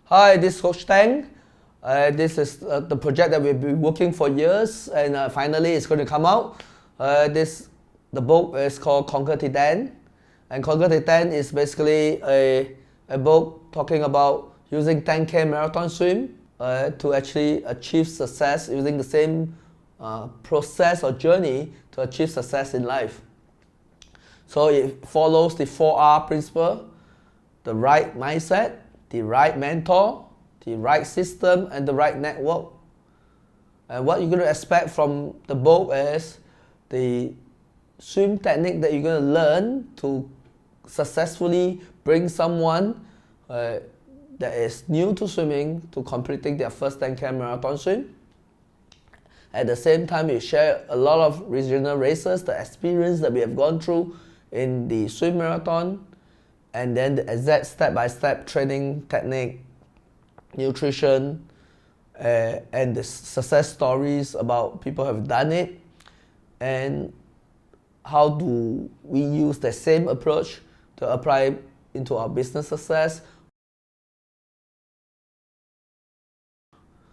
Hi, this is Coach Tang. This is the project that we've been working for years, and finally it's going to come out. The book is called Conquer Titan, and Conquer Titan is basically a book talking about using 10K marathon swim to actually achieve success using the same process or journey to achieve success in life. So it follows the 4R principle: the right mindset, the right mentor, the right system, and the right network. And what you're going to expect from the book is the swim technique that you're going to learn to successfully bring someone that is new to swimming to completing their first 10K marathon swim. At the same time, you share a lot of regional races, the experience that we have gone through in the swim marathon, and then the exact step-by-step training technique, nutrition, and the success stories about people who have done it, and how do we use the same approach to apply into our business success.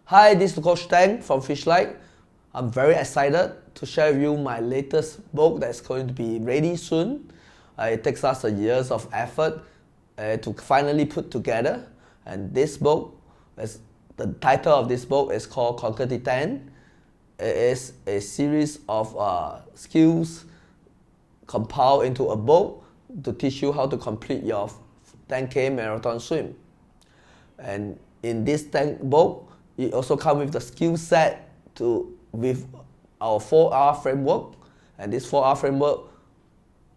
Hi, this is Coach Tang from Fishlight. I'm very excited to share with you my latest book that's going to be ready soon. It takes us years of effort to finally put together, and this book, the title of this book is called Conquer Titan. It is a series of skills compiled into a book to teach you how to complete your 10K marathon swim. And in this book, it also comes with the skill set with our 4R framework, and this 4R framework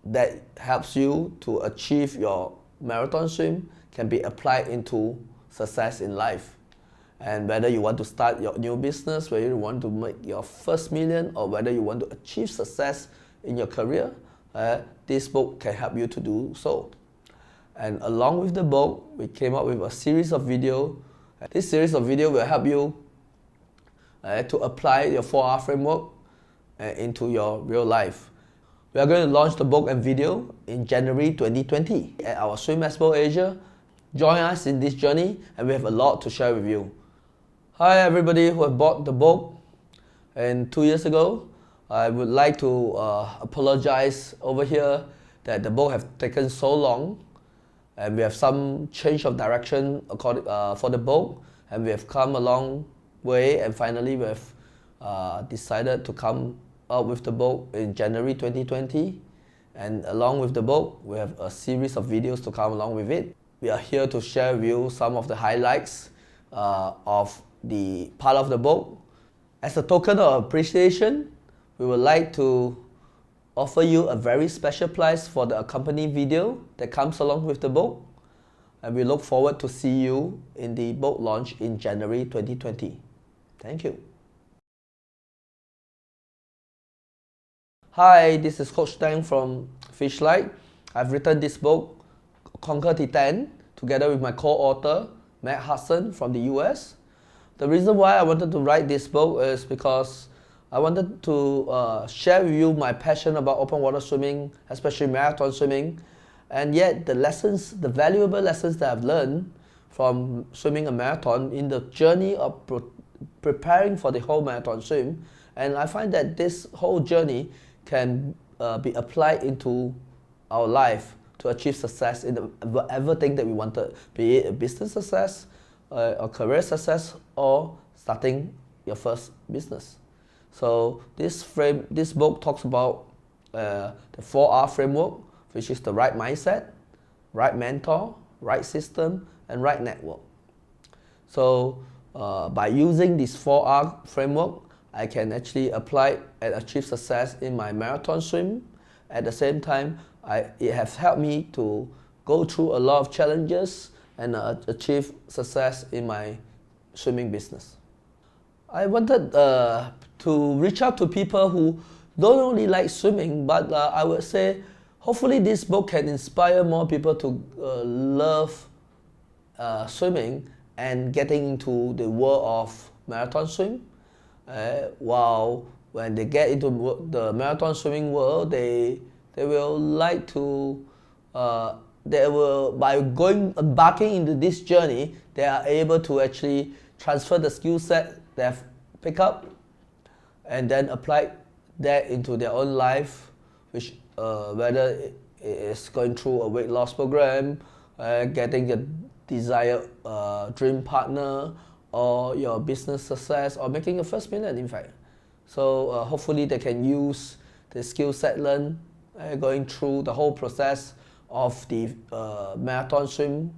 that helps you to achieve your marathon swim can be applied into success in life. And whether you want to start your new business, whether you want to make your first million, or whether you want to achieve success in your career, this book can help you to do so. And along with the book, we came up with a series of videos. This series of videos will help you to apply your 4R framework into your real life. We are going to launch the book and video in January 2020 at our Swim Expo Asia. Join us in this journey, and we have a lot to share with you. Hi everybody who have bought the book and 2 years ago. I would like to apologize over here that the book has taken so long, and we have some change of direction for the book, and we have come a long way, and finally we have decided to come out with the book in January 2020. And along with the book, we have a series of videos to come along with it. We are here to share with you some of the highlights of the part of the book. As a token of appreciation, we would like to offer you a very special price for the accompanying video that comes along with the book. And we look forward to see you in the book launch in January 2020. Thank you. Hi, this is Coach Tang from Fishlight. I've written this book, Conquer Titan, together with my co-author, Matt Hudson from the US. The reason why I wanted to write this book is because I wanted to share with you my passion about open water swimming, especially marathon swimming, and yet the valuable lessons that I've learned from swimming a marathon in the journey of preparing for the whole marathon swim. And I find that this whole journey can be applied into our life to achieve success in whatever thing that we wanted, be it a business success, a career success, or starting your first business. So this book talks about the 4R framework, which is the right mindset, right mentor, right system, and right network. So by using this 4R framework, I can actually apply and achieve success in my marathon swim. At the same time, it has helped me to go through a lot of challenges and achieve success in my swimming business. I wanted to reach out to people who don't only like swimming, but I would say hopefully this book can inspire more people to love swimming and getting into the world of marathon swim. While when they get into the marathon swimming world, they will like to by embarking into this journey, they are able to actually transfer the skill set they have picked up and then apply that into their own life, which whether it is going through a weight loss program, getting a desired dream partner, or your business success, or making your first million, in fact. So hopefully they can use the skill set learned going through the whole process of the marathon swim.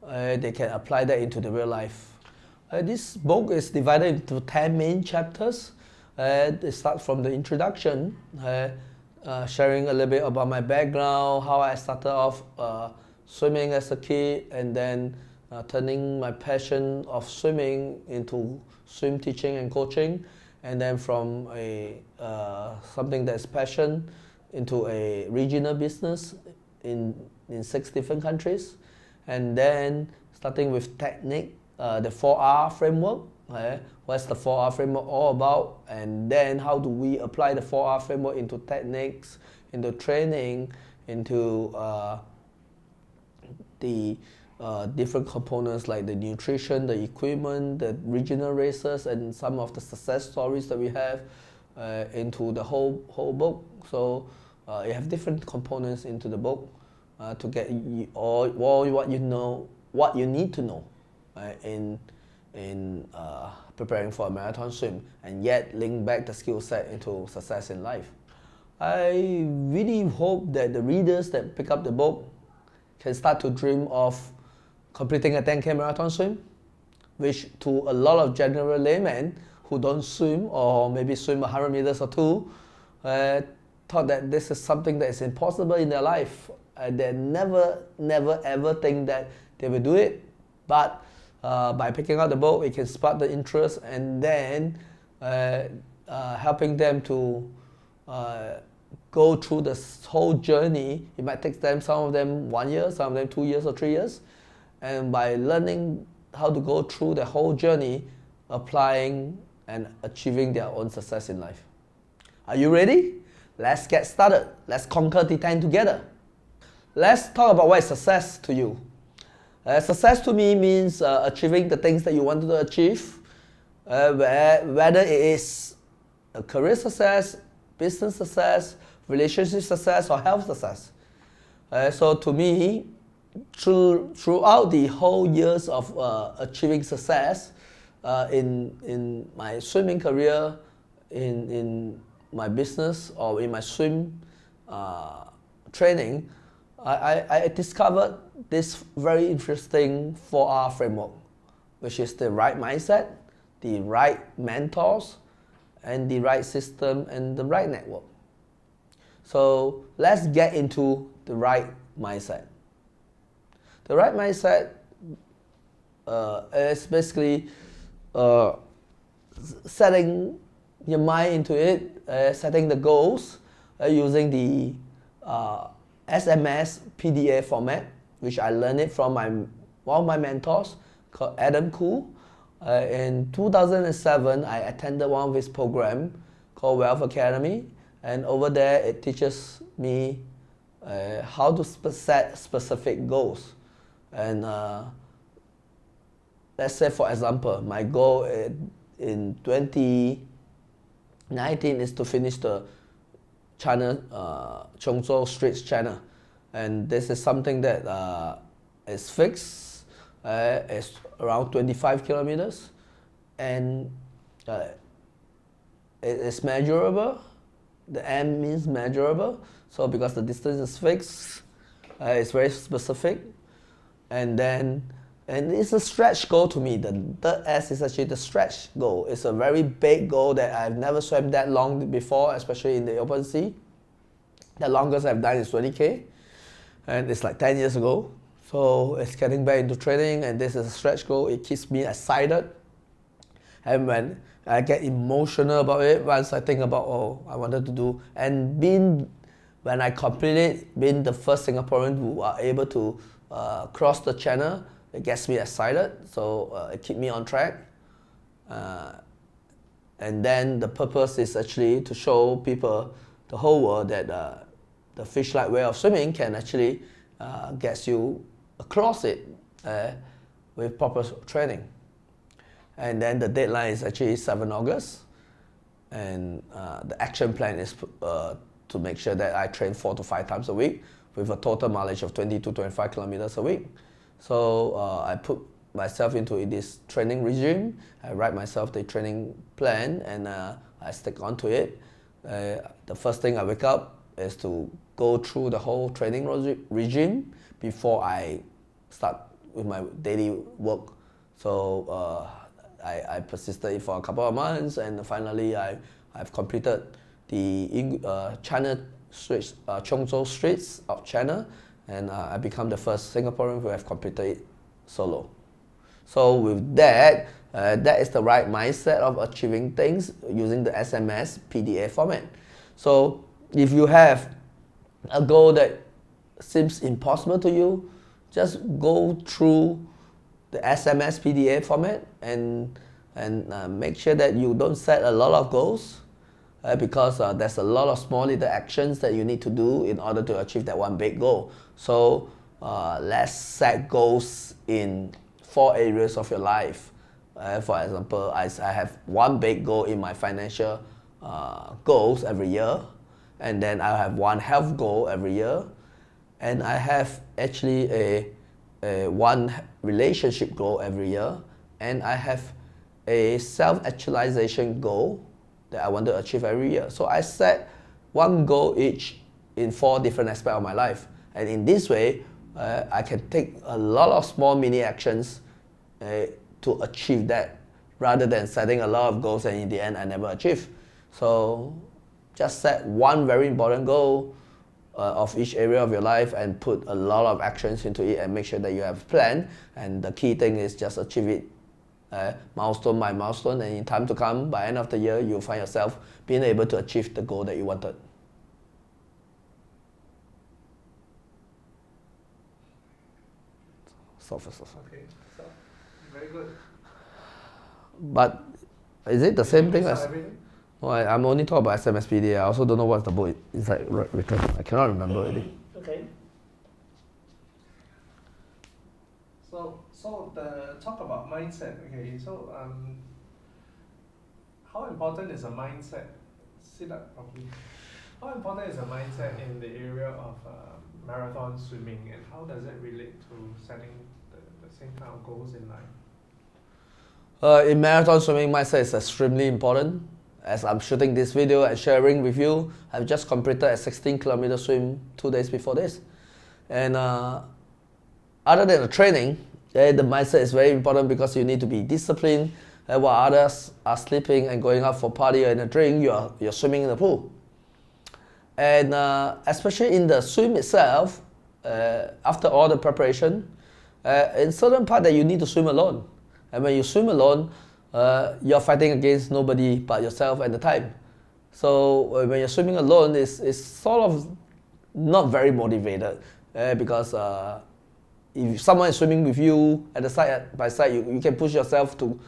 They can apply that into the real life. This book is divided into 10 main chapters. They start from the introduction, sharing a little bit about my background, how I started off swimming as a kid, and then turning my passion of swimming into swim teaching and coaching, and then from a something that's passion into a regional business in 6 different countries, and then starting with technique, the 4R framework. What's the 4R framework all about, and then how do we apply the 4R framework into techniques, into training, into the different components like the nutrition, the equipment, the regional races, and some of the success stories that we have into the whole book. So you have different components into the book to get all what you know, what you need to know in preparing for a marathon swim, and yet link back the skill set into success in life. I really hope that the readers that pick up the book can start to dream of completing a 10K marathon swim, which to a lot of general laymen who don't swim, or maybe swim 100 meters or two, thought that this is something that is impossible in their life. They never ever think that they will do it. But by picking up the book, it can spark the interest, and then helping them to go through this whole journey. It might take them, some of them 1 year, some of them 2 years or 3 years. And by learning how to go through the whole journey, applying and achieving their own success in life. Are you ready? Let's get started. Let's conquer the 10 together. Let's talk about what is success to you. Success to me means achieving the things that you wanted to achieve, whether it is a career success, business success, relationship success, or health success. So to me, throughout the whole years of achieving success in my swimming career, in my business, or in my swim training, I discovered this very interesting 4R framework, which is the right mindset, the right mentors, and the right system, and the right network. So let's get into the right mindset. The right mindset is basically setting your mind into it, setting the goals using the SMS PDA format, which I learned it from one of my mentors called Adam Koo. In 2007, I attended one of his programs called Wealth Academy, and over there it teaches me how to set specific goals. And let's say, for example, my goal in 2019 is to finish the China Chongzhou Straits Channel, and this is something that is fixed. It's around 25 kilometers, and it is measurable. The M means measurable, so because the distance is fixed, it's very specific. And it's a stretch goal to me. The third S is actually the stretch goal. It's a very big goal that I've never swam that long before, especially in the open sea. The longest I've done is 20K, and it's like 10 years ago. So it's getting back into training, and this is a stretch goal. It keeps me excited. And when I get emotional about it, once I think about, I wanted to do, and when I complete it, being the first Singaporean who are able to cross the channel, it gets me excited, so it keeps me on track. And then the purpose is actually to show people, the whole world, that the fish-like way of swimming can actually get you across it with proper training. And then the deadline is actually 7 August. And the action plan is to make sure that I train 4 to 5 times a week with a total mileage of 20 to 25 kilometers a week. So I put myself into this training regime. I write myself the training plan and I stick onto it. The first thing I wake up is to go through the whole training regime before I start with my daily work. So I persisted for a couple of months, and finally I've completed the China streets, Chongzhou streets of China, and I become the first Singaporean who have completed it solo. So with that, that is the right mindset of achieving things using the SMS PDA format. So if you have a goal that seems impossible to you, just go through the SMS PDA format and make sure that you don't set a lot of goals because there's a lot of small little actions that you need to do in order to achieve that one big goal. So let's set goals in 4 areas of your life. For example, I have one big goal in my financial goals every year, and then I have one health goal every year, and I have actually a one relationship goal every year, and I have a self-actualization goal that I want to achieve every year. So I set one goal each in 4 different aspects of my life, and in this way I can take a lot of small mini actions to achieve that, rather than setting a lot of goals and in the end I never achieve. So just set one very important goal of each area of your life and put a lot of actions into it and make sure that you have a plan. And the key thing is just achieve it milestone by milestone, and in time to come, by end of the year, you'll find yourself being able to achieve the goal that you wanted. Okay, so very good. But is it the same thing as? Everything? No, I'm only talking about SMSPD. I also don't know what's the book inside written. I cannot remember already. Okay. So the talk about mindset. Okay, so how important is a mindset? Sit up properly. How important is a mindset in the area of marathon swimming, and how does it relate to setting the same kind of goals in life? In marathon swimming, mindset is extremely important. As I'm shooting this video and sharing with you, I've just completed a 16-kilometer swim 2 days before this. And other than the training, the mindset is very important because you need to be disciplined. While others are sleeping and going out for party and a drink, you're swimming in the pool. And especially in the swim itself, after all the preparation, in certain part that you need to swim alone. And when you swim alone, you're fighting against nobody but yourself and the time. So when you're swimming alone, it's sort of not very motivated because if someone is swimming with you at the side by side, you can push yourself to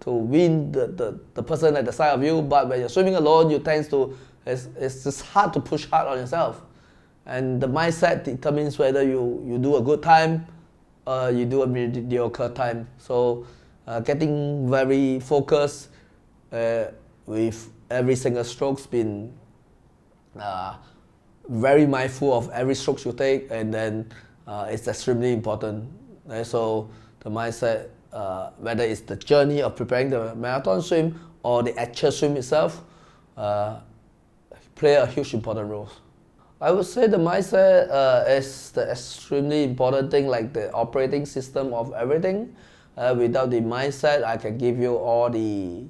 win the person at the side of you. But when you're swimming alone, it's just hard to push hard on yourself. And the mindset determines whether you do a good time, you do a mediocre time. So getting very focused with every single strokes, being very mindful of every stroke you take, and then it's extremely important. So the mindset, whether it's the journey of preparing the marathon swim or the actual swim itself, play a huge important role. I would say the mindset is the extremely important thing, like the operating system of everything. Without the mindset, I can give you all the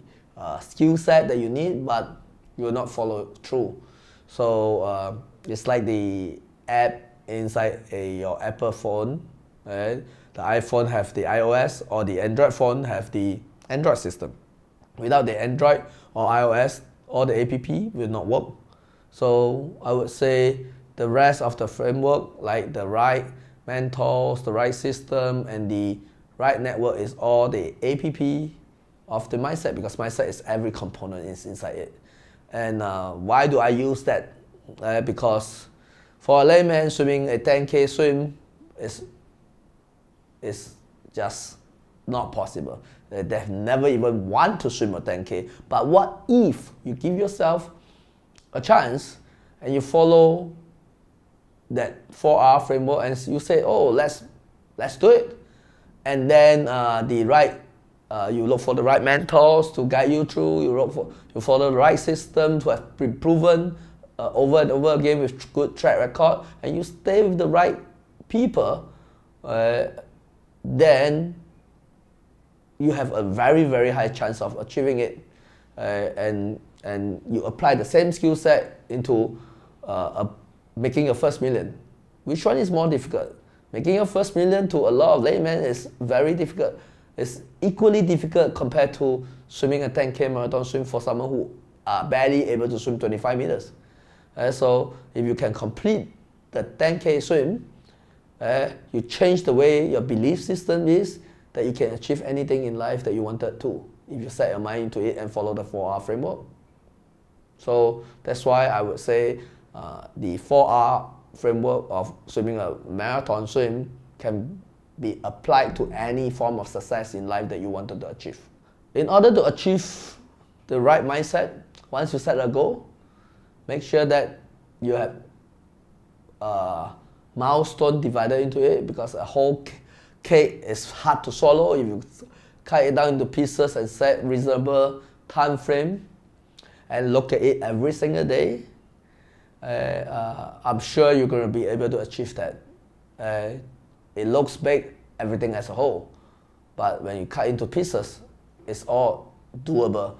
skill set that you need, but you will not follow through. So it's like the app inside your Apple phone. Right? The iPhone have the iOS, or the Android phone have the Android system. Without the Android or iOS, all the app will not work. So I would say the rest of the framework, like the right mentors, the right system, and the right network, is all the app of the mindset, because mindset is every component is inside it. And why do I use that? Because for a layman, swimming a 10K swim is just not possible. They've never even want to swim a 10K. But what if you give yourself a chance and you follow that 4R framework and you say, oh, let's do it. And then you look for the right mentors to guide you through. You follow the right system to have been proven over and over again with good track record, and you stay with the right people. Then you have a very, very high chance of achieving it, and you apply the same skill set into making your first million. Which one is more difficult? Making your first million to a lot of laymen is very difficult. It's equally difficult compared to swimming a 10K marathon swim for someone who are barely able to swim 25 meters. So if you can complete the 10K swim, you change the way your belief system is, that you can achieve anything in life that you wanted to, if you set your mind into it and follow the 4R framework. So that's why I would say the 4R framework of swimming a marathon swim can be applied to any form of success in life that you wanted to achieve. In order to achieve the right mindset, once you set a goal, make sure that you have a milestone divided into it, because a whole cake is hard to swallow. If you cut it down into pieces and set reasonable time frame and look at it every single day, I'm sure you're going to be able to achieve that. It looks big, everything as a whole, but when you cut into pieces, it's all doable.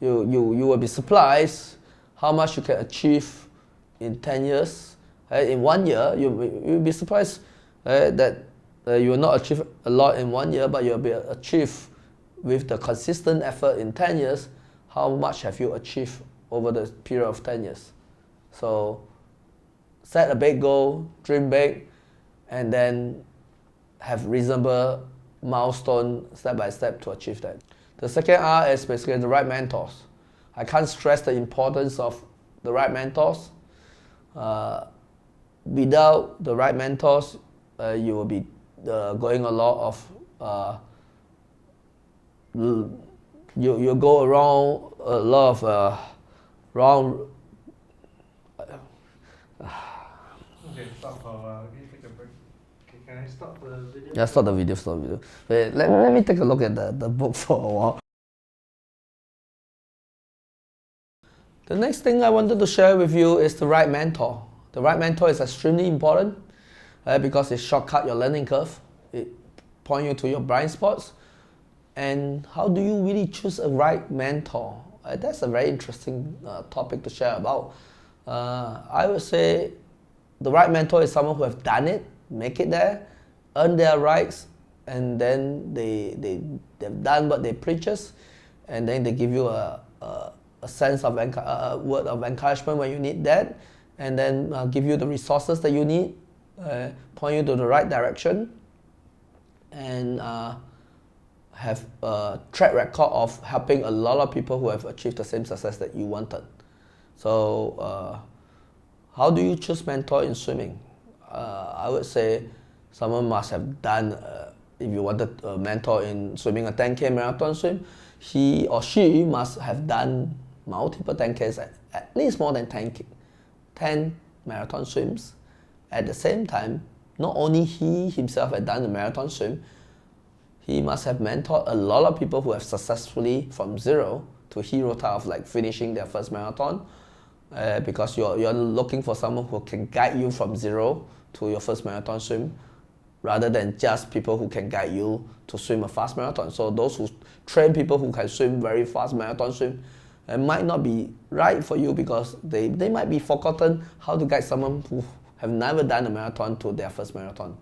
You will be surprised how much you can achieve in 10 years. In 1 year, you'll be surprised that you will not achieve a lot in 1 year, but you'll be achieved with the consistent effort in 10 years. How much have you achieved over the period of 10 years? So set a big goal, dream big, and then have reasonable milestone step by step to achieve that. The second R is basically the right mentors. I can't stress the importance of the right mentors. Without the right mentors, you will be going a lot of you go around a lot of wrong. Okay, stop for a while. Okay, take a break. Okay, can I stop the video? Yeah, stop the video. Wait, let me take a look at the book for a while. The next thing I wanted to share with you is the right mentor. The right mentor is extremely important because it shortcuts your learning curve. It points you to your blind spots. And how do you really choose a right mentor? That's a very interesting topic to share about. I would say the right mentor is someone who have done it, make it there, earn their rights, and then they've done what they preaches, and then they give you a sense of word of encouragement when you need that, and then give you the resources that you need, point you to the right direction, and have a track record of helping a lot of people who have achieved the same success that you wanted. So how do you choose mentor in swimming? I would say someone must have done, if you wanted a mentor in swimming a 10K marathon swim, he or she must have done multiple 10Ks, at least more than 10 marathon swims. At the same time, not only he himself had done the marathon swim, he must have mentored a lot of people who have successfully, from zero to hero type of like finishing their first marathon, because you're looking for someone who can guide you from zero to your first marathon swim, rather than just people who can guide you to swim a fast marathon. So those who train people who can swim very fast marathon swim, it might not be right for you, because they might be forgotten how to guide someone who have never done a marathon to their first marathon,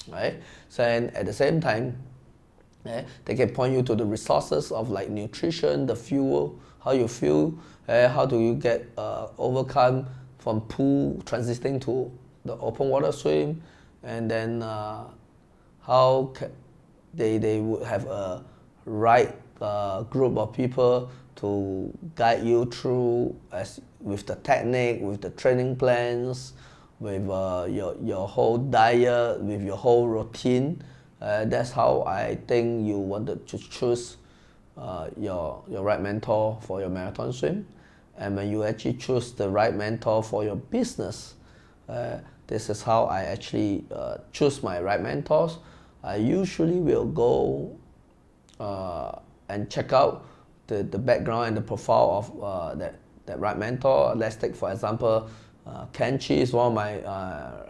right? So, and at the same time, they can point you to the resources of like nutrition, the fuel, how you feel, how do you get overcome from pool transitioning to the open water swim, and then how they would have a right group of people to guide you through with the technique, with the training plans, with your whole diet, with your whole routine, That's how I think you wanted to choose your right mentor for your marathon swim. And when you actually choose the right mentor for your business, this is how I actually choose my right mentors. I usually will go and check out the background and the profile of that right mentor. Let's take for example, Ken Chi is one of my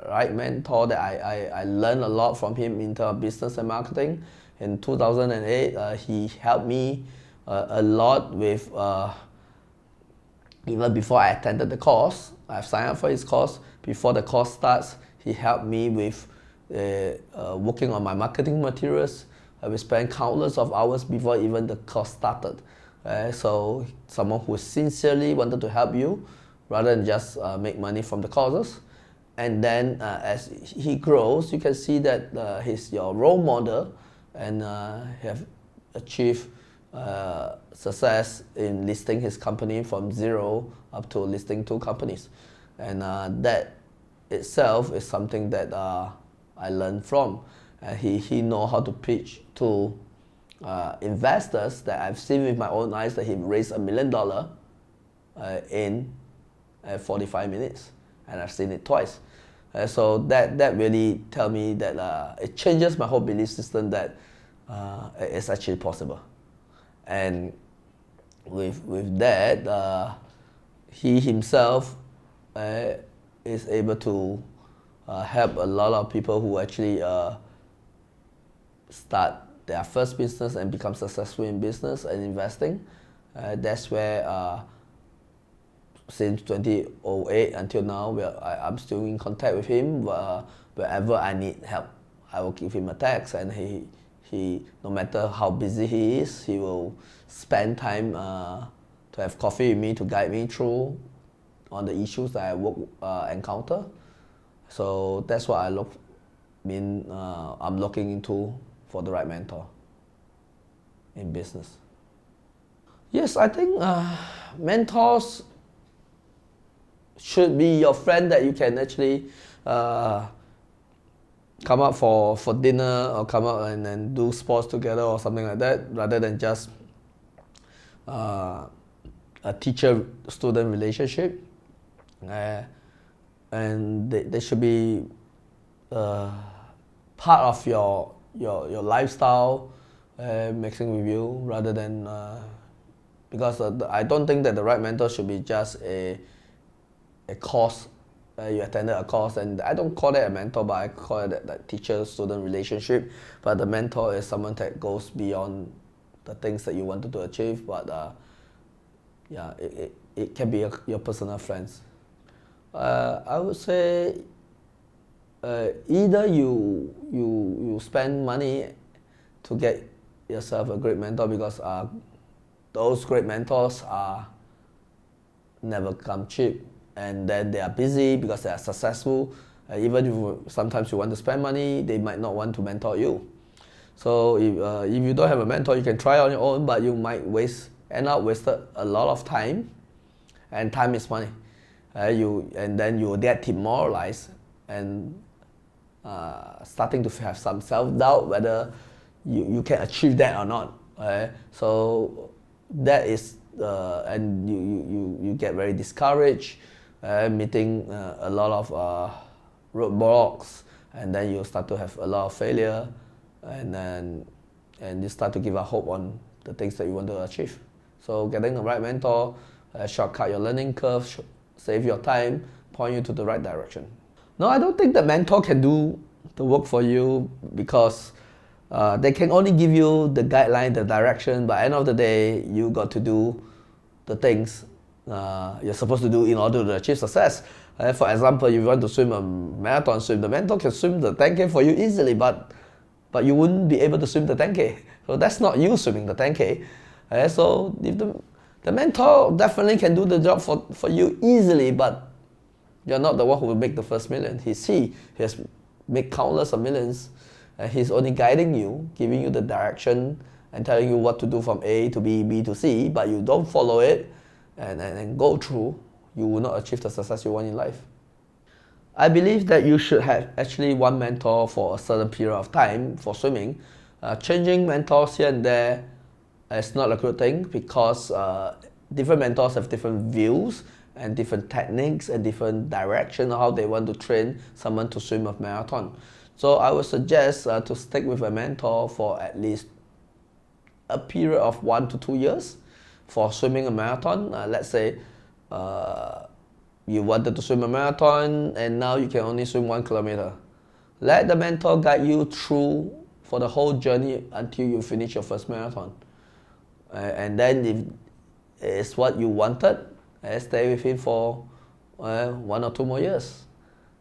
right mentor that I learned a lot from him in terms of business and marketing. In 2008, he helped me a lot with, even before I attended the course, I've signed up for his course. Before the course starts, he helped me with working on my marketing materials. We spent countless of hours before even the course started. So someone who sincerely wanted to help you rather than just make money from the courses. And then as he grows, you can see that he's your role model and have achieved success in listing his company from 0 up to listing 2 companies. And that itself is something that I learned from. He know how to pitch to investors that I've seen with my own eyes that he raised $1 million in 45 minutes, and I've seen it twice. So that really tell me that it changes my whole belief system that it's actually possible. And with that, he himself is able to help a lot of people who actually start their first business and become successful in business and investing. That's where since 2008 until now, I'm still in contact with him. Wherever I need help, I will give him a text, and he no matter how busy he is, he will spend time to have coffee with me to guide me through on the issues that I encounter. So that's what I'm looking into for the right mentor in business. Yes, I think mentors should be your friend that you can actually come out for dinner or come out and do sports together or something like that, rather than just a teacher-student relationship. And they should be part of your lifestyle, mixing with you, rather than because I don't think that the right mentor should be just a course. You attended a course, and I don't call that a mentor, but I call it that teacher-student relationship. But the mentor is someone that goes beyond the things that you wanted to achieve. But yeah, it can be your personal friends. I would say either you spend money to get yourself a great mentor, because those great mentors are never come cheap, and then they are busy because they are successful. Even if sometimes you want to spend money, they might not want to mentor you. So if you don't have a mentor, you can try on your own, but you might end up wasted a lot of time, and time is money. And then you will get demoralized and starting to have some self-doubt whether you can achieve that or not. So that is and you get very discouraged, meeting a lot of roadblocks, and then you start to have a lot of failure, and you start to give up hope on the things that you want to achieve. So getting the right mentor shortcut your learning curve, save your time, point you to the right direction. No, I don't think the mentor can do the work for you, because they can only give you the guideline, the direction, but at the end of the day, you got to do the things you're supposed to do in order to achieve success. For example, if you want to swim a marathon swim, the mentor can swim the 10K for you easily, but you wouldn't be able to swim the 10K. So that's not you swimming the 10K. So if the mentor definitely can do the job for you easily, but you're not the one who will make the first million. He has made countless of millions, and he's only guiding you, giving you the direction and telling you what to do from A to B, B to C, but you don't follow it and go through, you will not achieve the success you want in life. I believe that you should have actually one mentor for a certain period of time for swimming. Changing mentors here and there is not a good thing because different mentors have different views and different techniques and different direction how they want to train someone to swim a marathon. So I would suggest to stick with a mentor for at least a period of 1 to 2 years for swimming a marathon. Let's say you wanted to swim a marathon and now you can only swim 1 kilometer. Let the mentor guide you through for the whole journey until you finish your first marathon. And then if it's what you wanted, stay with him for 1 or 2 more years.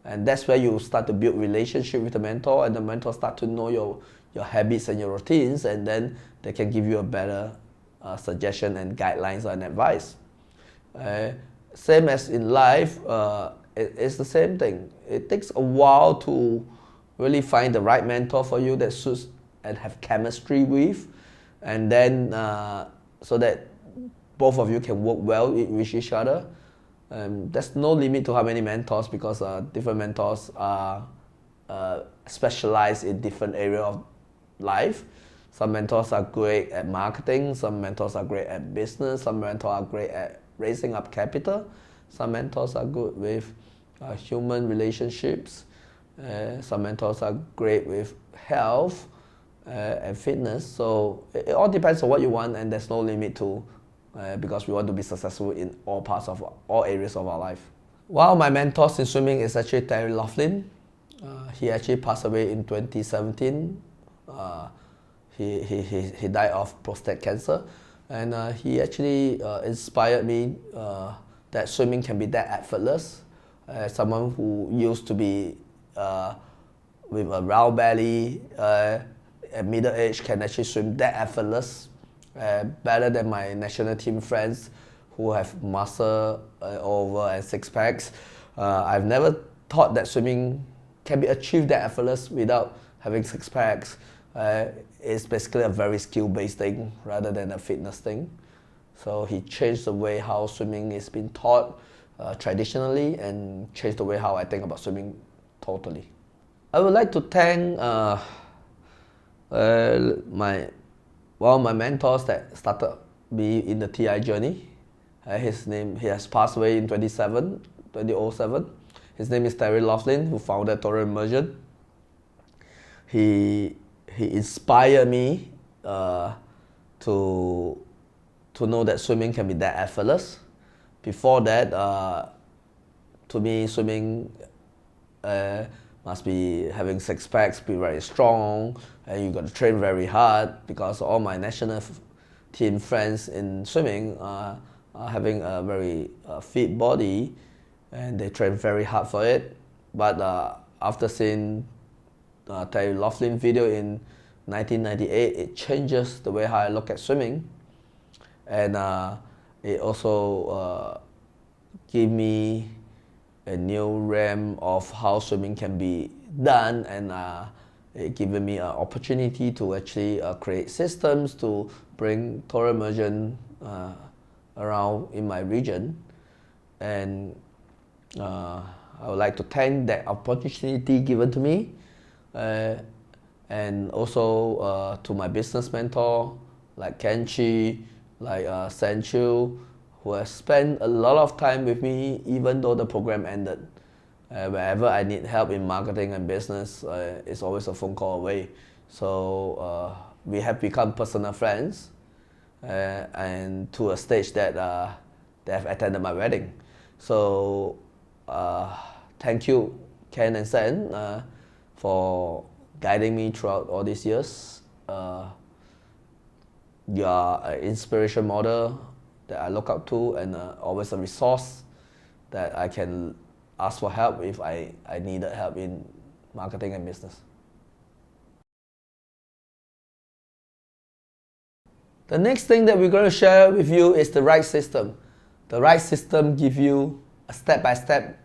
And that's where you start to build relationship with the mentor, and the mentor start to know your habits and your routines, and then they can give you a better suggestion and guidelines and advice. Same as in life, it's the same thing. It takes a while to really find the right mentor for you that suits and have chemistry with, and then so that both of you can work well with each other. There's no limit to how many mentors because different mentors are specialized in different areas of life. Some mentors are great at marketing, some mentors are great at business, some mentors are great at raising up capital, some mentors are good with human relationships, some mentors are great with health and fitness. So it all depends on what you want, and there's no limit to because we want to be successful in all areas of our life. One of my mentors in swimming is actually Terry Laughlin. He actually passed away in 2017. He died of prostate cancer, and he actually inspired me that swimming can be that effortless. Someone who used to be with a round belly at middle age can actually swim that effortless, better than my national team friends who have muscle over and six packs. I've never thought that swimming can be achieved that effortless without having six packs. It's basically a very skill-based thing rather than a fitness thing. So he changed the way how swimming is being taught traditionally and changed the way how I think about swimming totally. I would like to thank one of my mentors that started me in the TI journey. He has passed away in 2007. His name is Terry Laughlin, who founded Total Immersion. He inspired me to know that swimming can be that effortless. Before that, to me, swimming must be having six packs, be very strong, and you got to train very hard because all my national team friends in swimming are having a very fit body, and they train very hard for it. But after seeing Terry Laughlin video in 1998, it changes the way how I look at swimming, and it also give me a new realm of how swimming can be done, and it given me an opportunity to actually create systems to bring total immersion around in my region. And I would like to thank that opportunity given to me, and also to my business mentor like Kenchi, like Sanchu, who has spent a lot of time with me even though the program ended. Whenever I need help in marketing and business, it's always a phone call away. So we have become personal friends, and to a stage that they have attended my wedding. So thank you, Ken and Sen, for guiding me throughout all these years. You are an inspiration model that I look up to, and always a resource that I can ask for help if I needed help in marketing and business. The next thing that we're going to share with you is the right system. The right system gives you a step-by-step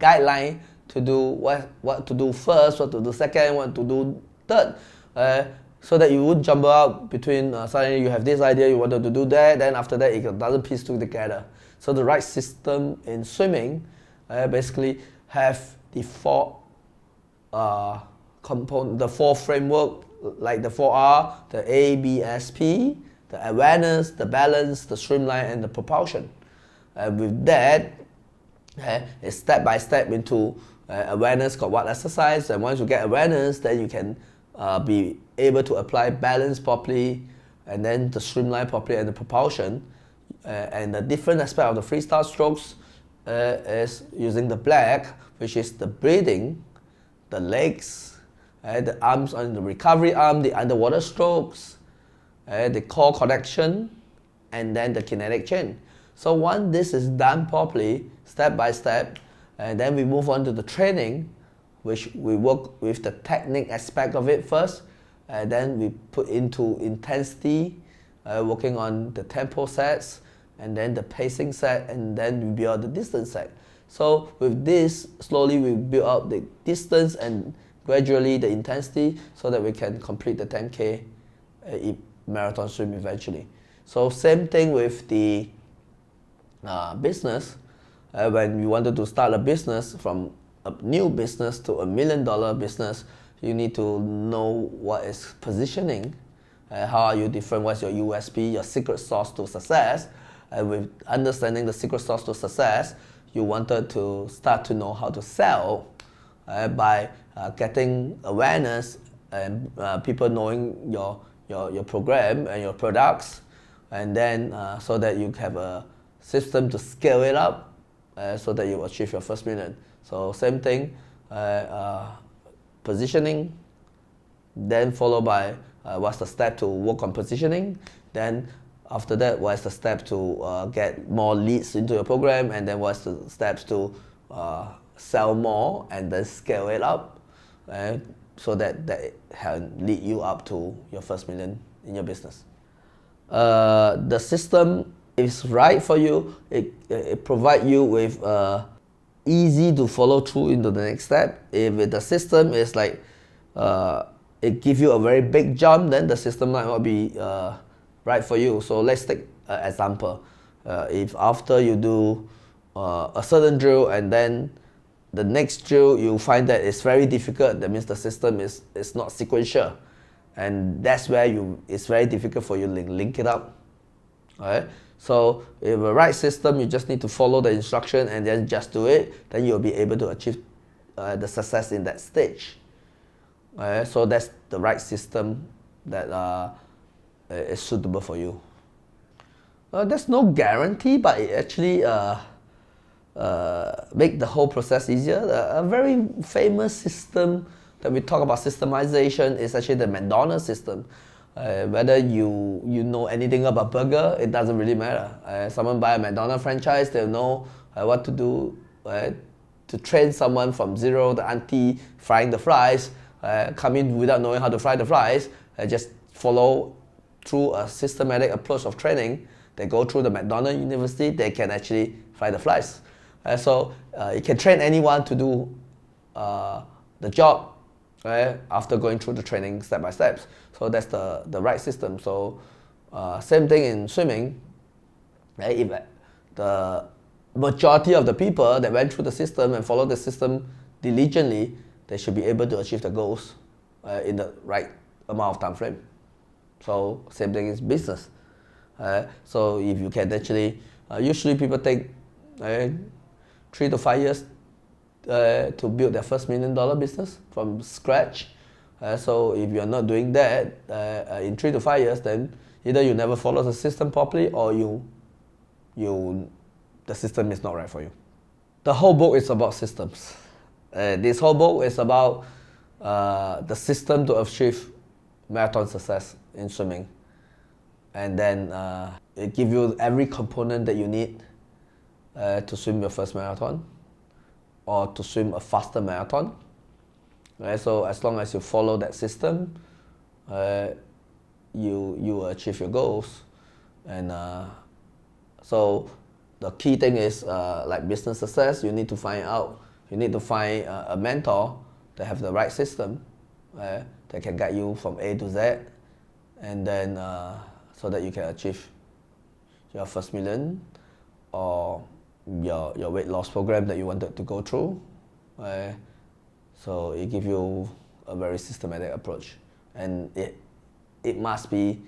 guideline to do what to do first, what to do second, what to do third, so that you won't jumble out between suddenly you have this idea, you wanted to do that, then after that it doesn't piece together. So the right system in swimming basically have the four the four framework, like the 4R, the ABSP, the awareness, the balance, the streamline, and the propulsion. With that, it's step by step into awareness, got what exercise, and once you get awareness, then you can be able to apply balance properly, and then the streamline properly, and the propulsion. And the different aspect of the freestyle strokes is using the black, which is the breathing, the legs, the arms on the recovery arm, the underwater strokes, the core connection, and then the kinetic chain. So once this is done properly, step by step, and then we move on to the training, which we work with the technique aspect of it first, and then we put into intensity, working on the tempo sets, and then the pacing set, and then we build the distance set. So with this, slowly we build up the distance and gradually the intensity so that we can complete the 10K marathon swim eventually. So same thing with the business. When you wanted to start a business, from a new business to $1 million business, you need to know what is positioning, how are you different, what's your USP, your secret sauce to success. And with understanding the secret sauce to success, you wanted to start to know how to sell by getting awareness and people knowing your program and your products, and then so that you have a system to scale it up so that you achieve your first million. So same thing, positioning, then followed by what's the step to work on positioning, then after that, what's the step to get more leads into your program, and then what's the steps to sell more and then scale it up, so that can lead you up to your first million in your business. The system is right for you. It provides you with easy to follow through into the next step. If the system is like it gives you a very big jump, then the system might not be right for you. So let's take an example. If after you do a certain drill and then the next drill you find that it's very difficult, that means the system is not sequential, and that's where it's very difficult for you to link it up. Alright? So if a right system, you just need to follow the instruction and then just do it, then you'll be able to achieve the success in that stage. So that's the right system that is suitable for you. There's no guarantee, but it actually make the whole process easier. A very famous system that we talk about systemization is actually the McDonald's system. Whether you know anything about burger, it doesn't really matter. Someone buy a McDonald's franchise, they'll know what to do to train someone from zero, the auntie frying the fries, come in without knowing how to fry the fries, just follow through a systematic approach of training. They go through the McDonald's University, they can actually fry the fries. So you can train anyone to do the job after going through the training step by steps. So that's the right system. So same thing in swimming. If the majority of the people that went through the system and followed the system diligently, they should be able to achieve the goals in the right amount of time frame. So same thing is business. So if you can actually, usually people take 3 to 5 years to build their first $1 million business from scratch. So if you're not doing that in 3 to 5 years, then either you never follow the system properly, or the system is not right for you. The whole book is about systems. This whole book is about the system to achieve marathon success in swimming. And then it gives you every component that you need to swim your first marathon or to swim a faster marathon. So as long as you follow that system, you will achieve your goals. And so the key thing is like business success, you need to find a mentor that have the right system that can guide you from A to Z, and then so that you can achieve your first million or your weight loss program that you wanted to go through. So it gives you a very systematic approach, and it must be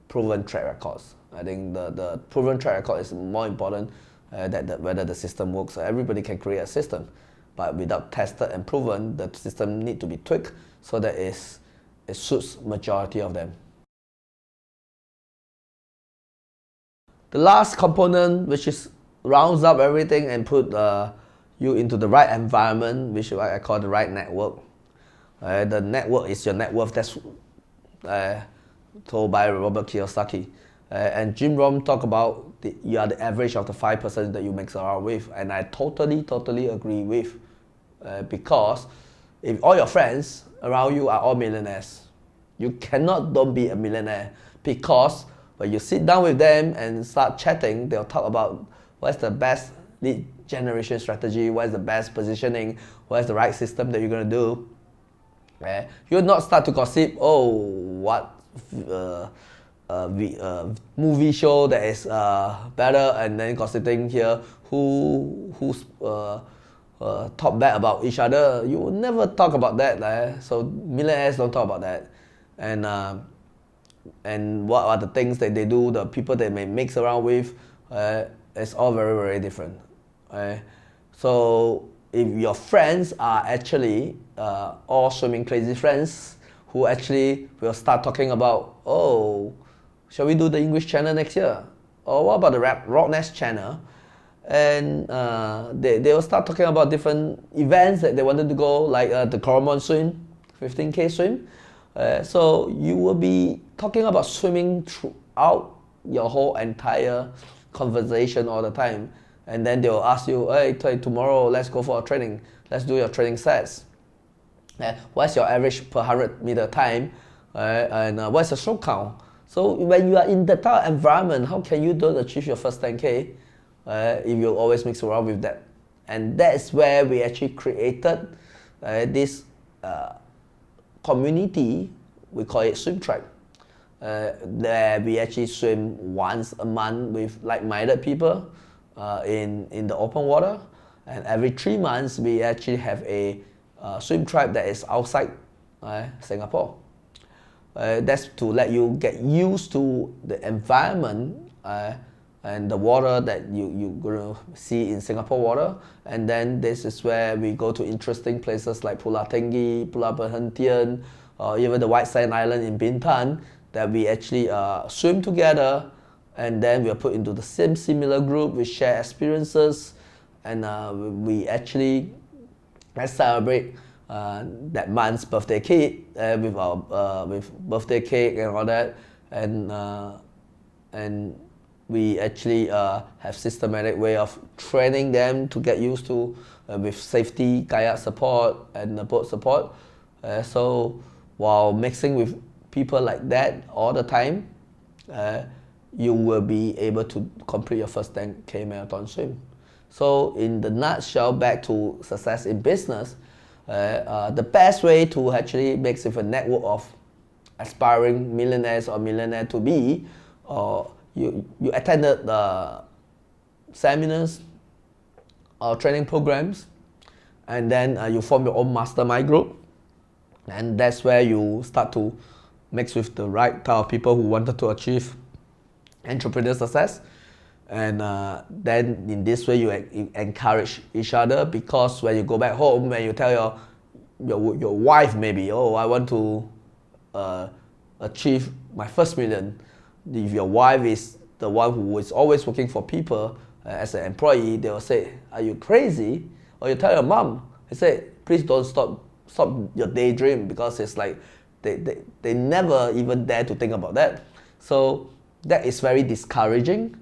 proven track records. I think the proven track record is more important than whether the system works. So everybody can create a system, but without tested and proven, the system need to be tweaked so that it suits majority of them. The last component, which is rounds up everything and put you into the right environment, which I call the right network. The network is your net worth. That's told by Robert Kiyosaki. And Jim Rohn talk about you are the average of the 5% that you mix around with, and I totally agree with, because if all your friends around you are all millionaires, you cannot don't be a millionaire, because when you sit down with them and start chatting, they'll talk about what's the best lead generation strategy, what's the best positioning, what's the right system that you're going to do. You'll not start to gossip, oh, what movie show that is better, and then gossiping here who's talk bad about each other. You will never talk about that. So millionaires don't talk about that. And what are the things that they do, the people they may mix around with, it's all very different. So if your friends are actually all swimming crazy friends who actually will start talking about, oh, shall we do the English channel next year? Or what about the Rock Nest channel? And they will start talking about different events that they wanted to go, like the Coromon swim, 15K swim. So you will be talking about swimming throughout your whole entire conversation all the time. And then they will ask you, hey, tomorrow let's go for a training. Let's do your training sets. What's your average per 100-meter time? And what's your stroke count? So when you are in that type of environment, how can you don't achieve your first 10K if you always mix around with that? And that's where we actually created this community. We call it Swim Track. There we actually swim once a month with like-minded people in the open water, and every 3 months we actually have a swim tribe that is outside Singapore. That's to let you get used to the environment and the water that you're going to see in Singapore water. And then this is where we go to interesting places like Pulau Tinggi, Pulau Perhentian, or even the White Sand Island in Bintan, that we actually swim together, and then we are put into the same similar group. We share experiences, and we actually celebrate that month's birthday kid with our with birthday cake and all that, and we actually have systematic way of training them to get used to with safety, kayak support, and boat support. So while mixing with people like that all the time, you will be able to complete your first 10K marathon swim. So in the nutshell, back to success in business, the best way to actually mix with a network of aspiring millionaires or millionaire to be, you attended the seminars or training programs, and then you form your own mastermind group, and that's where you start to mix with the right type of people who wanted to achieve entrepreneur success. And then in this way you encourage each other, because when you go back home, when you tell your wife maybe, oh, I want to achieve my first million, if your wife is the one who is always working for people as an employee, they will say, are you crazy? Or you tell your mom, they say, please don't stop your daydream, because it's like they never even dare to think about that. So that is very discouraging.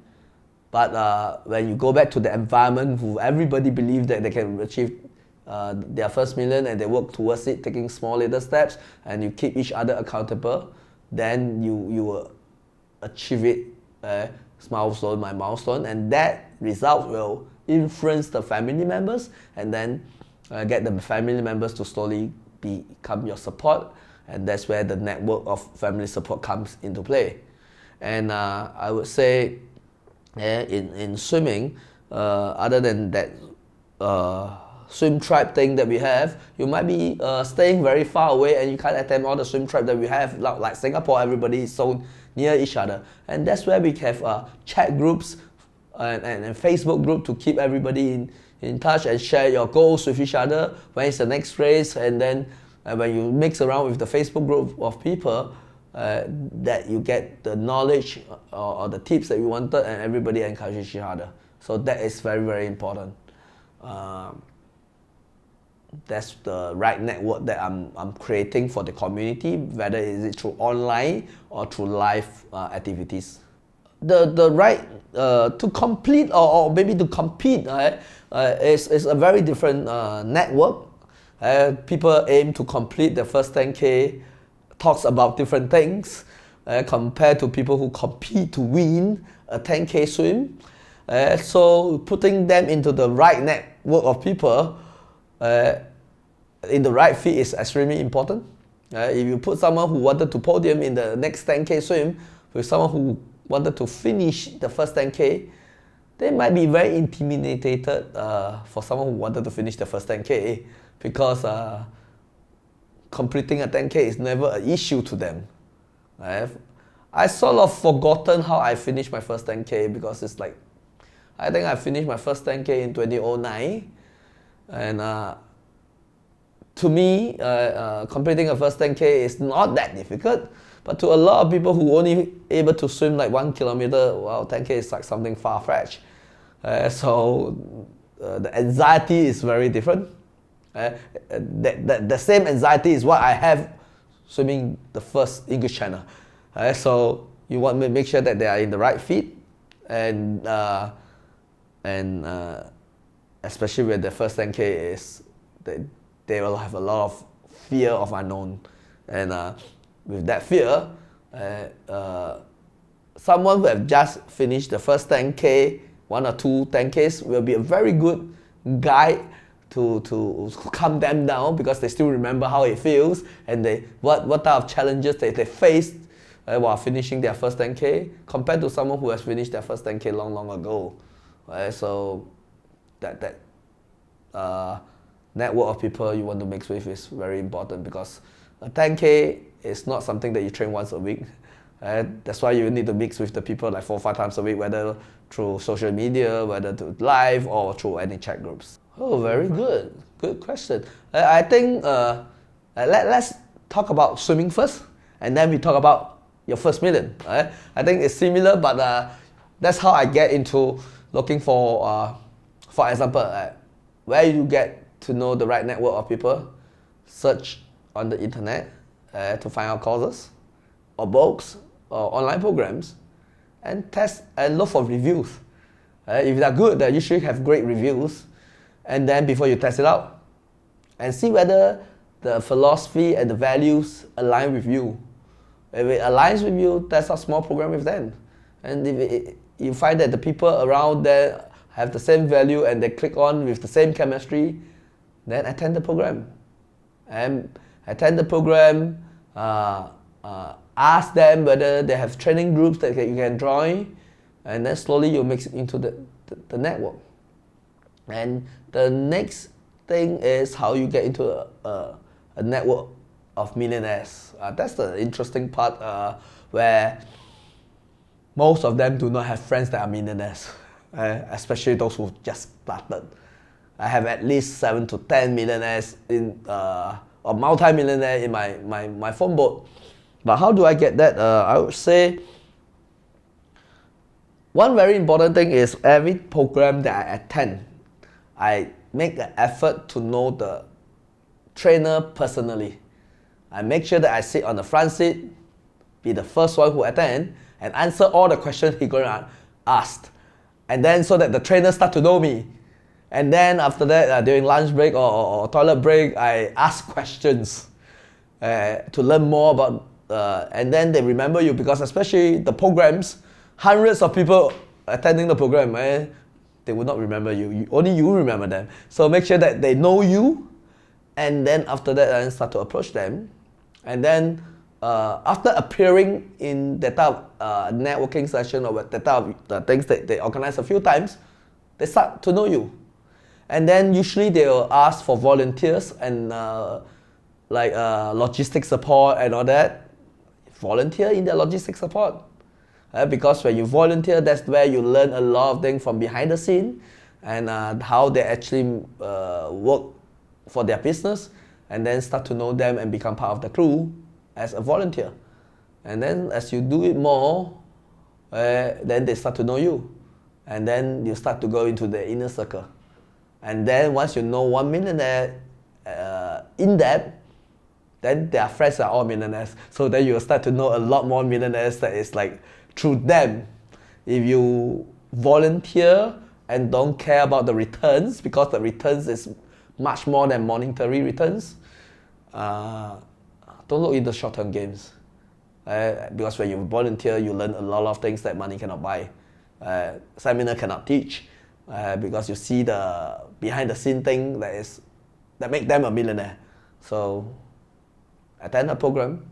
But when you go back to the environment who everybody believes that they can achieve their first million, and they work towards it, taking small little steps, and you keep each other accountable, then you will achieve it milestone by milestone, and that result will influence the family members, and then get the family members to slowly become your support, and that's where the network of family support comes into play. And I would say in swimming, other than that swim tribe thing that we have, you might be staying very far away and you can't attend all the swim tribe that we have. Like Singapore, everybody is so near each other. And that's where we have chat groups and Facebook group to keep everybody in touch and share your goals with each other. When is the next race? And then when you mix around with the Facebook group of people, that you get the knowledge or the tips that you wanted, and everybody encourages each other. So that is very, very important. That's the right network that I'm creating for the community, whether is it through online or through live activities. The right to complete or maybe to compete is a very different network. People aim to complete the first 10K, talks about different things compared to people who compete to win a 10K swim. So putting them into the right network of people in the right fit is extremely important. If you put someone who wanted to podium in the next 10K swim with someone who wanted to finish the first 10K, they might be very intimidated for someone who wanted to finish the first 10K, because completing a 10K is never an issue to them. I sort of forgotten how I finished my first 10K, because it's like, I think I finished my first 10K in 2009, and to me, completing a first 10K is not that difficult, but to a lot of people who only able to swim like 1 kilometer, well, 10K is like something far-fetched. So the anxiety is very different. The same anxiety is what I have swimming the first English Channel. So you want to make sure that they are in the right fit, and especially with the first 10K is they will have a lot of fear of unknown, and with that fear, someone who have just finished the first 10K, 1 or 2 10Ks, will be a very good guide to calm them down, because they still remember how it feels and what type of challenges they faced while finishing their first 10K, compared to someone who has finished their first 10K long ago. So that network of people you want to mix with is very important, because a 10K is not something that you train once a week. That's why you need to mix with the people like 4 or 5 times a week, whether through social media, whether to live or through any chat groups. Oh, very good. Good question. I think let's talk about swimming first, and then we talk about your first million. I think it's similar, but that's how I get into looking for example, where you get to know the right network of people. Search on the internet to find out courses or books or online programs, and test and look for reviews. If they're good, they usually have great reviews. And then before you test it out, and see whether the philosophy and the values align with you. If it aligns with you, test a small program with them. And if you find that the people around there have the same value and they click on with the same chemistry, then attend the program. And attend the program, ask them whether they have training groups that you can join, and then slowly you mix it into the network. And the next thing is how you get into a network of millionaires. That's the interesting part, where most of them do not have friends that are millionaires, especially those who just started. I have at least 7 to 10 millionaires or multi-millionaire in my phone book. But how do I get that? I would say one very important thing is every program that I attend, I make an effort to know the trainer personally. I make sure that I sit on the front seat, be the first one who attend, and answer all the questions he's going to ask. And then so that the trainer start to know me. And then after that, during lunch break or toilet break, I ask questions to learn more about, and then they remember you, because especially the programs, hundreds of people attending the program, they will not remember you. Only you remember them. So make sure that they know you, and then after that, I start to approach them. And then after appearing in that type of networking session or that type of things that they organize a few times, they start to know you. And then usually they'll ask for volunteers and logistics support and all that. Volunteer in their logistics support. Because when you volunteer, that's where you learn a lot of things from behind the scene and how they actually work for their business, and then start to know them and become part of the crew as a volunteer. And then as you do it more, then they start to know you. And then you start to go into the inner circle. And then once you know one millionaire in depth, then their friends are all millionaires. So then you'll start to know a lot more millionaires that is like through them. If you volunteer and don't care about the returns, because the returns is much more than monetary returns, don't look into short-term games. Because when you volunteer, you learn a lot of things that money cannot buy. Seminar cannot teach, because you see the behind the scene thing that make them a millionaire. So attend a program,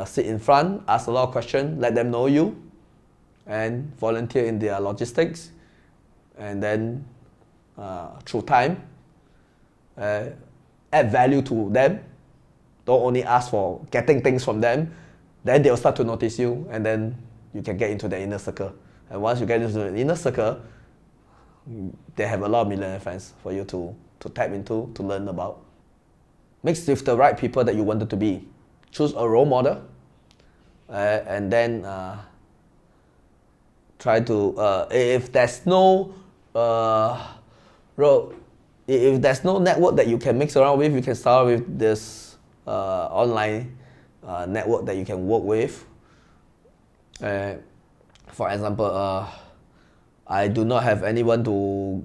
sit in front, ask a lot of questions, let them know you, and volunteer in their logistics, and then through time, add value to them. Don't only ask for getting things from them, then they'll start to notice you, and then you can get into the inner circle. And once you get into the inner circle, they have a lot of millionaire friends for you to tap into, to learn about. Mix with the right people that you wanted to be. Choose a role model, and then try to, if there's no if there's no network that you can mix around with, you can start with this online network that you can work with. For example, I do not have anyone to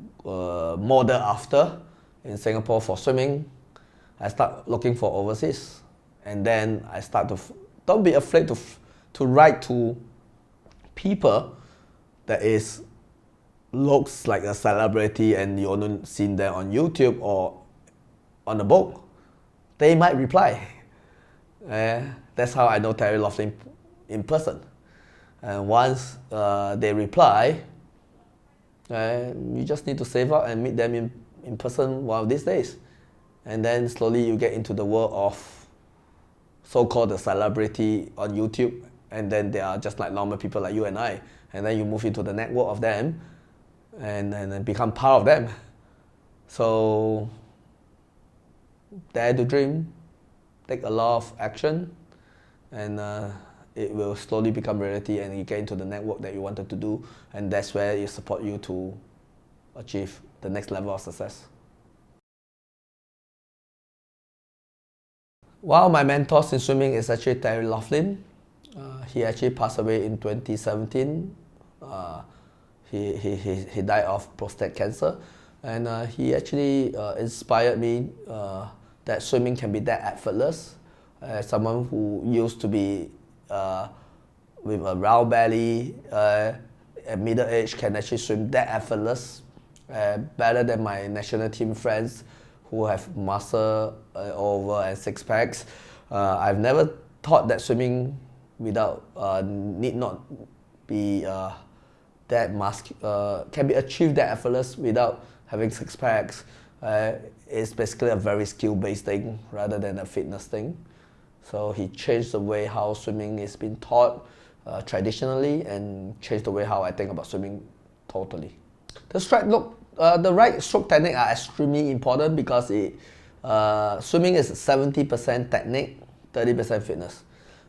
model after in Singapore for swimming. I start looking for overseas, and then I start to don't be afraid to write to people that looks like a celebrity and you only seen them on YouTube or on a book. They might reply. That's how I know Terry Laughlin in person. And once they reply, you just need to save up and meet them in person one of these days. And then slowly you get into the world of so-called the celebrity on YouTube, and then they are just like normal people like you and I. And then you move into the network of them and then become part of them. So dare to dream, take a lot of action, and it will slowly become reality, and you get into the network that you wanted to do, and that's where it support you to achieve the next level of success. One of my mentors in swimming is actually Terry Laughlin. He actually passed away in 2017. He died of prostate cancer, and he actually inspired me that swimming can be that effortless. Someone who used to be with a round belly at middle age can actually swim that effortless, better than my national team friends who have muscle over and six packs. I've never thought that swimming without need not be that can be achieved that effortless without having six packs. It's basically a very skill-based thing rather than a fitness thing. So he changed the way how swimming is being taught traditionally, and changed the way how I think about swimming totally. The right stroke technique are extremely important because swimming is 70% technique, 30% fitness.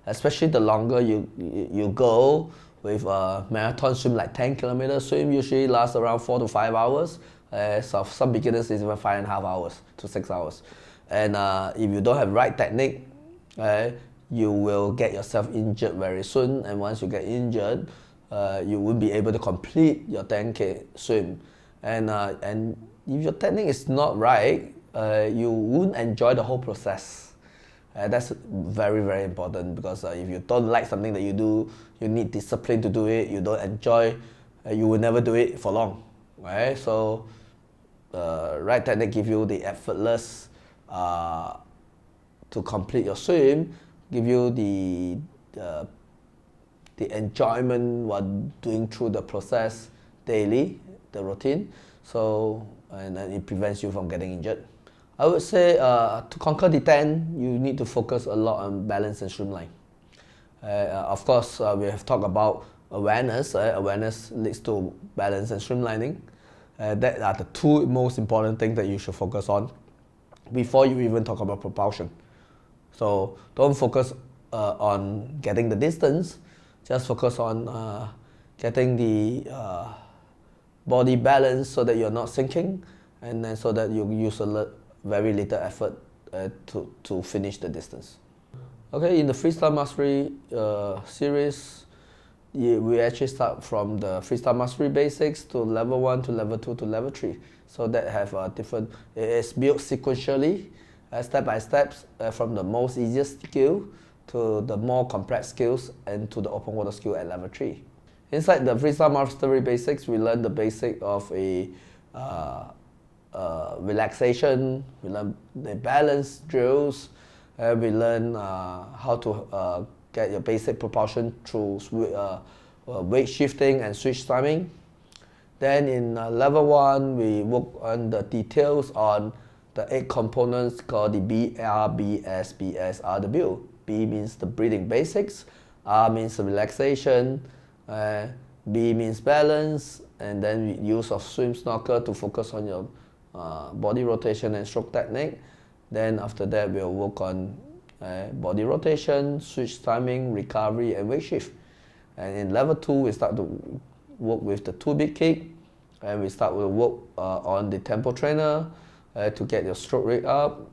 Especially the longer you go with a marathon swim, like 10 kilometer swim usually lasts around 4 to 5 hours. So some beginners is even 5.5 hours to 6 hours. And if you don't have right technique, you will get yourself injured very soon. And once you get injured, you won't be able to complete your 10K swim. And if your technique is not right, you won't enjoy the whole process. That's very, very important, because if you don't like something that you do, you need discipline to do it, you don't enjoy, you will never do it for long, right? So right technique give you the effortless to complete your swim, give you the enjoyment while doing through the process daily, the routine. So, and then it prevents you from getting injured. I would say to conquer the Tang, you need to focus a lot on balance and streamline. Of course, we have talked about awareness. Awareness leads to balance and streamlining. That are the two most important things that you should focus on before you even talk about propulsion. So don't focus on getting the distance, just focus on getting the body balance so that you're not sinking, and then so that you use very little effort to finish the distance. Okay, in the freestyle mastery series, we actually start from the freestyle mastery basics to level 1 to level 2 to level 3. So that have different, it is built sequentially, step by steps, from the most easiest skill to the more complex skills and to the open water skill at level 3. Inside the freestyle mastery basics, we learn the basic of a relaxation, we learn the balance drills, we learn how to get your basic propulsion through weight shifting and switch timing. Then in level 1, we work on the details on the 8 components called the BR, BS, BS, RW. B means the breathing basics, R means the relaxation, B means balance, and then use of swim snorkel to focus on your body rotation and stroke technique. Then after that, we'll work on body rotation, switch timing, recovery, and weight shift. And in level 2, we start to work with the 2-beat kick, and we start to work on the tempo trainer to get your stroke rate up.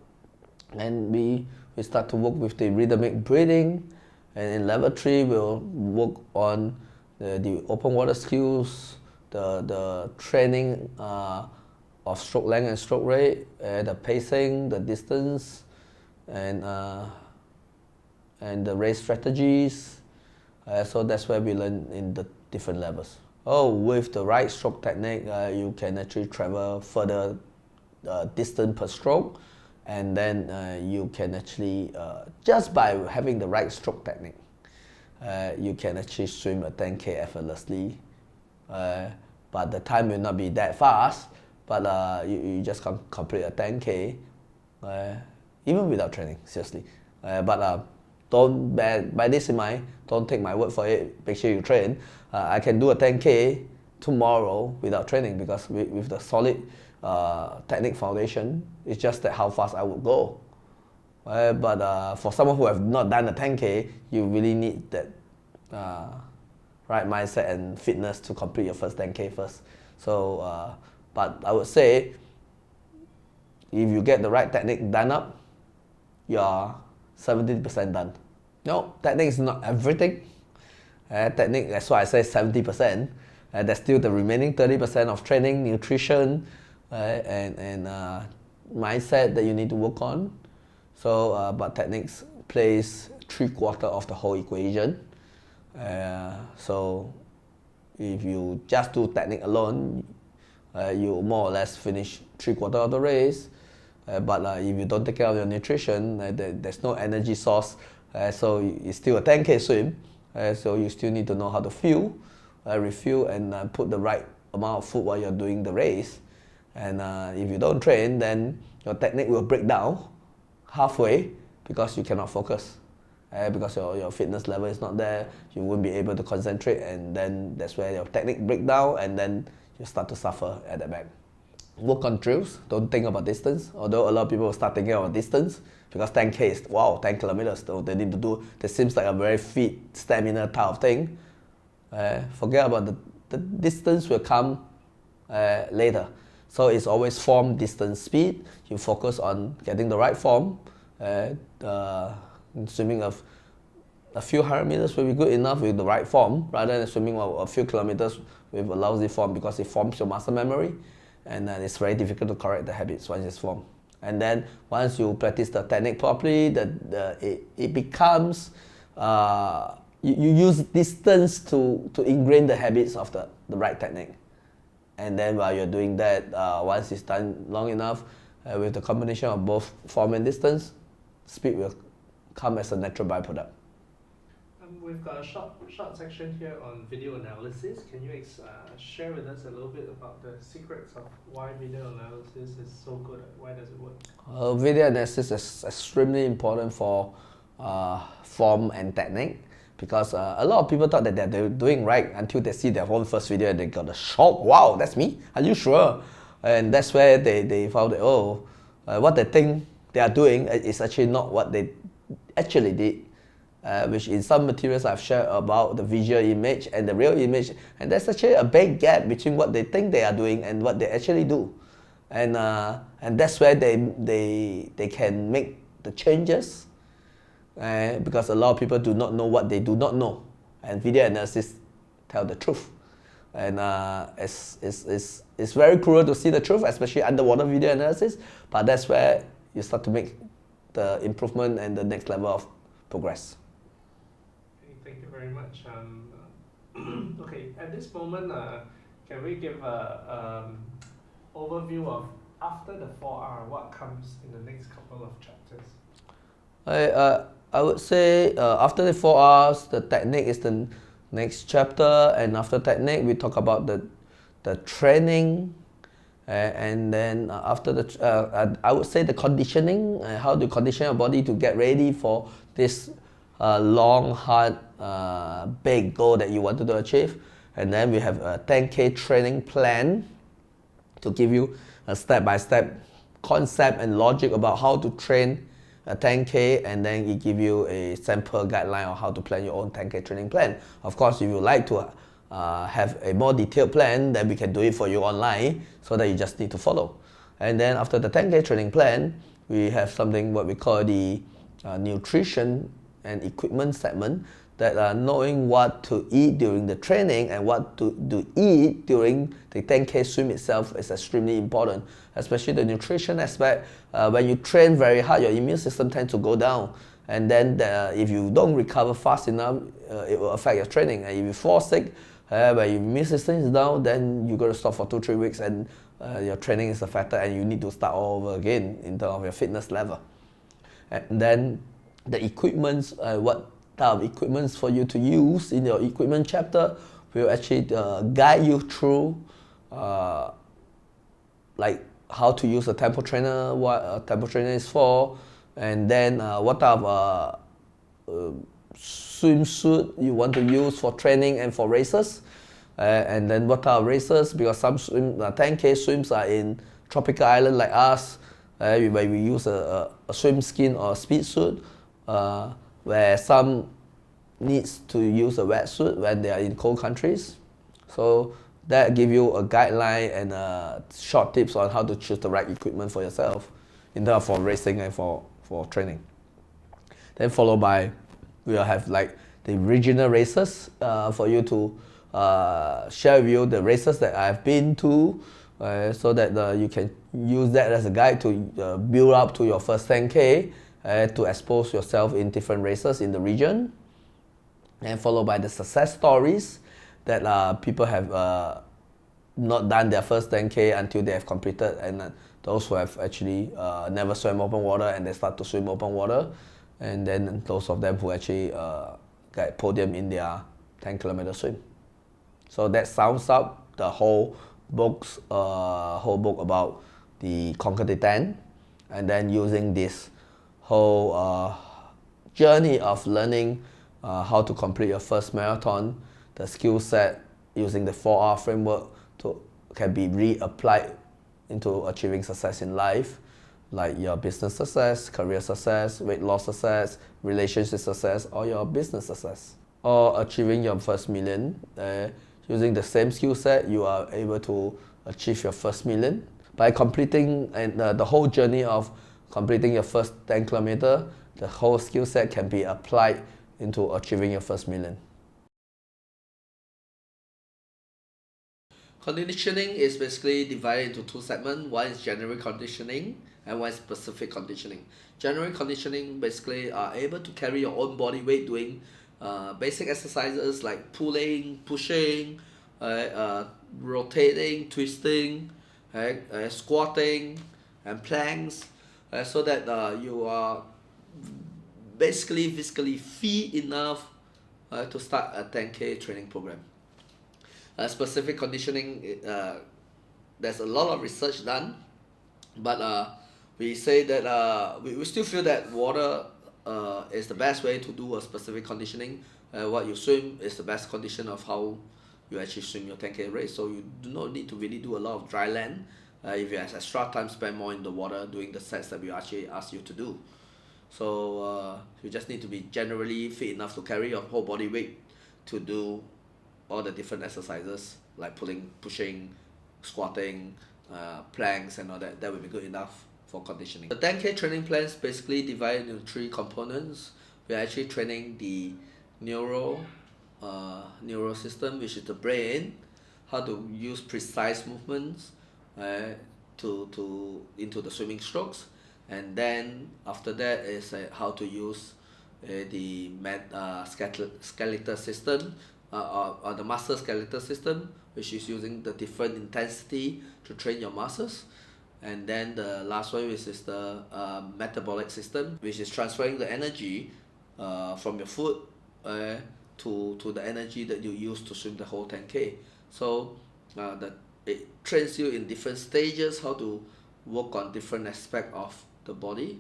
And we start to work with the rhythmic breathing. And in level 3, we'll work on the open water skills, the training of stroke length and stroke rate, the pacing, the distance, and the race strategies. So that's where we learn in the different levels. Oh, with the right stroke technique, you can actually travel further distance per stroke, and then you can actually, just by having the right stroke technique, you can actually swim a 10K effortlessly. But the time will not be that fast, but you just can complete a 10K even without training, seriously. But don't bear this in mind, don't take my word for it, make sure you train. I can do a 10K tomorrow without training, because with the solid technique foundation, it's just that how fast I would go. But for someone who have not done a 10K, you really need that right mindset and fitness to complete your first 10K first. So, but I would say, if you get the right technique done up, you're 70% done. No, technique is not everything. Technique, that's why I say 70%. There's still the remaining 30% of training, nutrition, and mindset that you need to work on. So, but techniques plays 3/4 of the whole equation. So, if you just do technique alone, you more or less finish 3/4 of the race. But if you don't take care of your nutrition, there's no energy source, so it's still a 10K swim. So you still need to know how to fuel, refuel, and put the right amount of food while you're doing the race. And if you don't train, then your technique will break down halfway because you cannot focus. Because your fitness level is not there, you won't be able to concentrate, and then that's where your technique break down, and then you start to suffer at the back. Work on drills, don't think about distance, although a lot of people will start thinking about distance, because 10K is, wow, 10 kilometers, so they need to do, that seems like a very fit stamina type of thing. Forget about the distance will come later. So it's always form, distance, speed. You focus on getting the right form. Swimming a few 100 meters will be good enough with the right form, rather than swimming a few kilometers with a lousy form, because it forms your muscle memory, and it's very difficult to correct the habits once it's formed. And then once you practice the technique properly, it becomes, you use distance to ingrain the habits of the right technique. And then while you're doing that, once it's done long enough, with the combination of both form and distance, speed will come as a natural byproduct. We've got a short section here on video analysis. Can you share with us a little bit about the secrets of why video analysis is so good? Why does it work? Video analysis is extremely important for form and technique, because a lot of people thought that they're doing right until they see their own first video and they got a shock. Wow, that's me? Are you sure? And that's where they found that, what they think they are doing is actually not what they actually did. Which in some materials I've shared about the visual image and the real image, and there's actually a big gap between what they think they are doing and what they actually do, and that's where they can make the changes, because a lot of people do not know what they do not know, and video analysis tell the truth, and it's very cruel to see the truth, especially underwater video analysis, but that's where you start to make the improvement and the next level of progress. Thank you very much. Okay, at this moment, can we give a overview of after the 4R, what comes in the next couple of chapters? I would say after the 4Rs, the technique is the next chapter, and after technique, we talk about the training, and then after I would say the conditioning, how to condition your body to get ready for this long, hard, big goal that you wanted to achieve. And then we have a 10K training plan to give you a step-by-step concept and logic about how to train a 10K, and then it give you a sample guideline on how to plan your own 10K training plan. Of course, if you like to have a more detailed plan, then we can do it for you online, so that you just need to follow. And then after the 10K training plan, we have something what we call the nutrition and equipment segment, that knowing what to eat during the training and what to eat during the 10K swim itself is extremely important, especially the nutrition aspect. When you train very hard, your immune system tends to go down, and then if you don't recover fast enough, it will affect your training. And if you fall sick, when your immune system is down, then you're going to stop for 2-3 weeks, and your training is affected, and you need to start all over again in terms of your fitness level. And then the equipments, what type of equipments for you to use in your equipment chapter will actually guide you through like how to use a tempo trainer, what a tempo trainer is for, and then what type of swimsuit you want to use for training and for races, and then what type of races, because some 10K swims are in tropical island like us, where we use a swim skin or a speed suit, where some needs to use a wetsuit when they are in cold countries. So that give you a guideline and short tips on how to choose the right equipment for yourself in terms for racing and for training. Then followed by, we'll have like the regional races for you to share with you the races that I've been to, so that you can use that as a guide to build up to your first 10K, to expose yourself in different races in the region. And followed by the success stories that people have not done their first 10K until they have completed, and those who have actually never swam open water and they start to swim open water, and then those of them who actually get podium in their 10-kilometer swim. So that sums up the whole book about the Conquer the 10, and then using this whole journey of learning how to complete your first marathon, the skill set using the 4R framework can be reapplied into achieving success in life, like your business success, career success, weight loss success, relationship success, or your business success. Or achieving your first million. Using the same skill set, you are able to achieve your first million. By completing the whole journey of completing your first 10 kilometer, the whole skill set can be applied into achieving your first million. Conditioning is basically divided into two segments. One is general conditioning and one is specific conditioning. General conditioning basically are able to carry your own body weight doing basic exercises like pulling, pushing, rotating, twisting, squatting, and planks, so that you are basically physically fit enough to start a 10K training program. Specific conditioning, there's a lot of research done, but we say that we still feel that water is the best way to do a specific conditioning. What you swim is the best condition of how you actually swim your 10K race. So you do not need to really do a lot of dry land. If you have extra time, spend more in the water doing the sets that we actually ask you to do. So you just need to be generally fit enough to carry your whole body weight to do all the different exercises like pulling, pushing, squatting, planks and all that. That will be good enough for conditioning. The 10K training plan is basically divided into 3 components. We are actually training the neural system, which is the brain, how to use precise movements into the swimming strokes, and then after that is how to use the skeletal system or the muscle skeletal system, which is using the different intensity to train your muscles. And then the last one, which is the metabolic system, which is transferring the energy from your food to the energy that you use to swim the whole 10K. So it trains you in different stages how to work on different aspects of the body,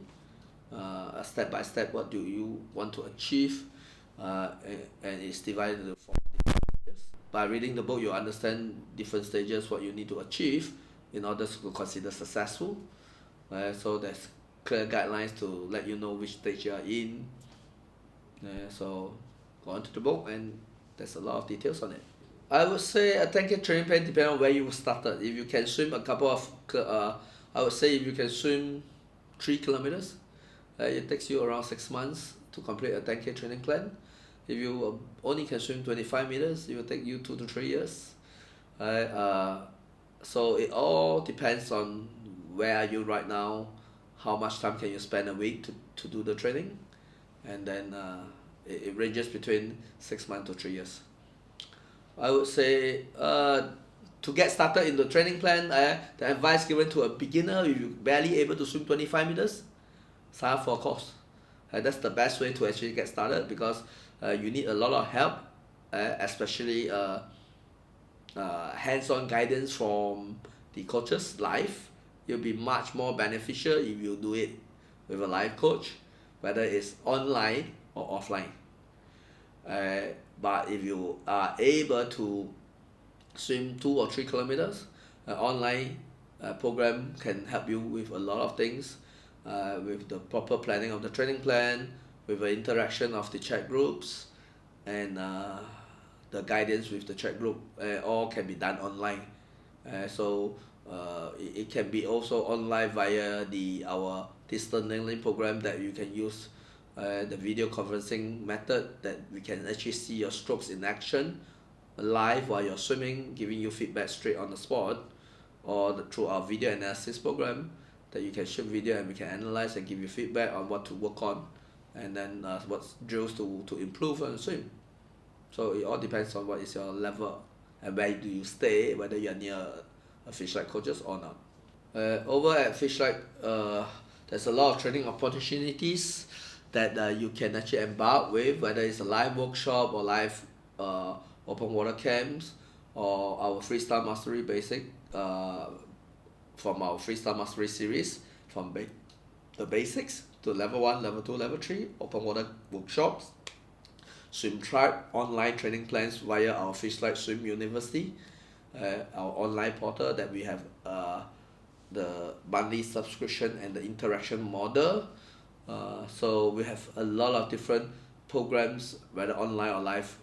step by step what do you want to achieve, and it's divided into 4 different stages. By reading the book, you understand different stages what you need to achieve in order to consider successful. So there's clear guidelines to let you know which stage you are in. So go on to the book and there's a lot of details on it. I would say a 10K training plan depends on where you started. If you can swim a couple of, I would say if you can swim 3 kilometers, it takes you around 6 months to complete a 10K training plan. If you only can swim 25 meters, it will take you 2 to 3 years. So it all depends on where are you right now, how much time can you spend a week to do the training, and then it ranges between 6 months to 3 years. I would say to get started in the training plan, the advice given to a beginner, if you're barely able to swim 25 meters, sign up for a course. That's the best way to actually get started, because you need a lot of help, especially hands-on guidance from the coaches live. It'll be much more beneficial if you do it with a live coach, whether it's online or offline. But if you are able to swim 2 or 3 kilometers, online program can help you with a lot of things, with the proper planning of the training plan, with the interaction of the chat groups, and the guidance with the chat group. All can be done online. So it can be also online via our distance learning program that you can use. The video conferencing method that we can actually see your strokes in action live while you're swimming, giving you feedback straight on the spot, or through our video analysis program that you can shoot video and we can analyze and give you feedback on what to work on, and then what drills to improve and swim. So it all depends on what is your level and where do you stay, whether you're near a Fishlight coaches or not. Over at Fishlight, there's a lot of training opportunities that you can actually embark with, whether it's a live workshop or live open water camps, or our freestyle mastery basic from our freestyle mastery series, from the basics to level 1, level 2, level 3, open water workshops, swim tribe, online training plans via our Fishlight Swim University, our online portal that we have the monthly subscription and the interaction model. So we have a lot of different programs, whether online or live,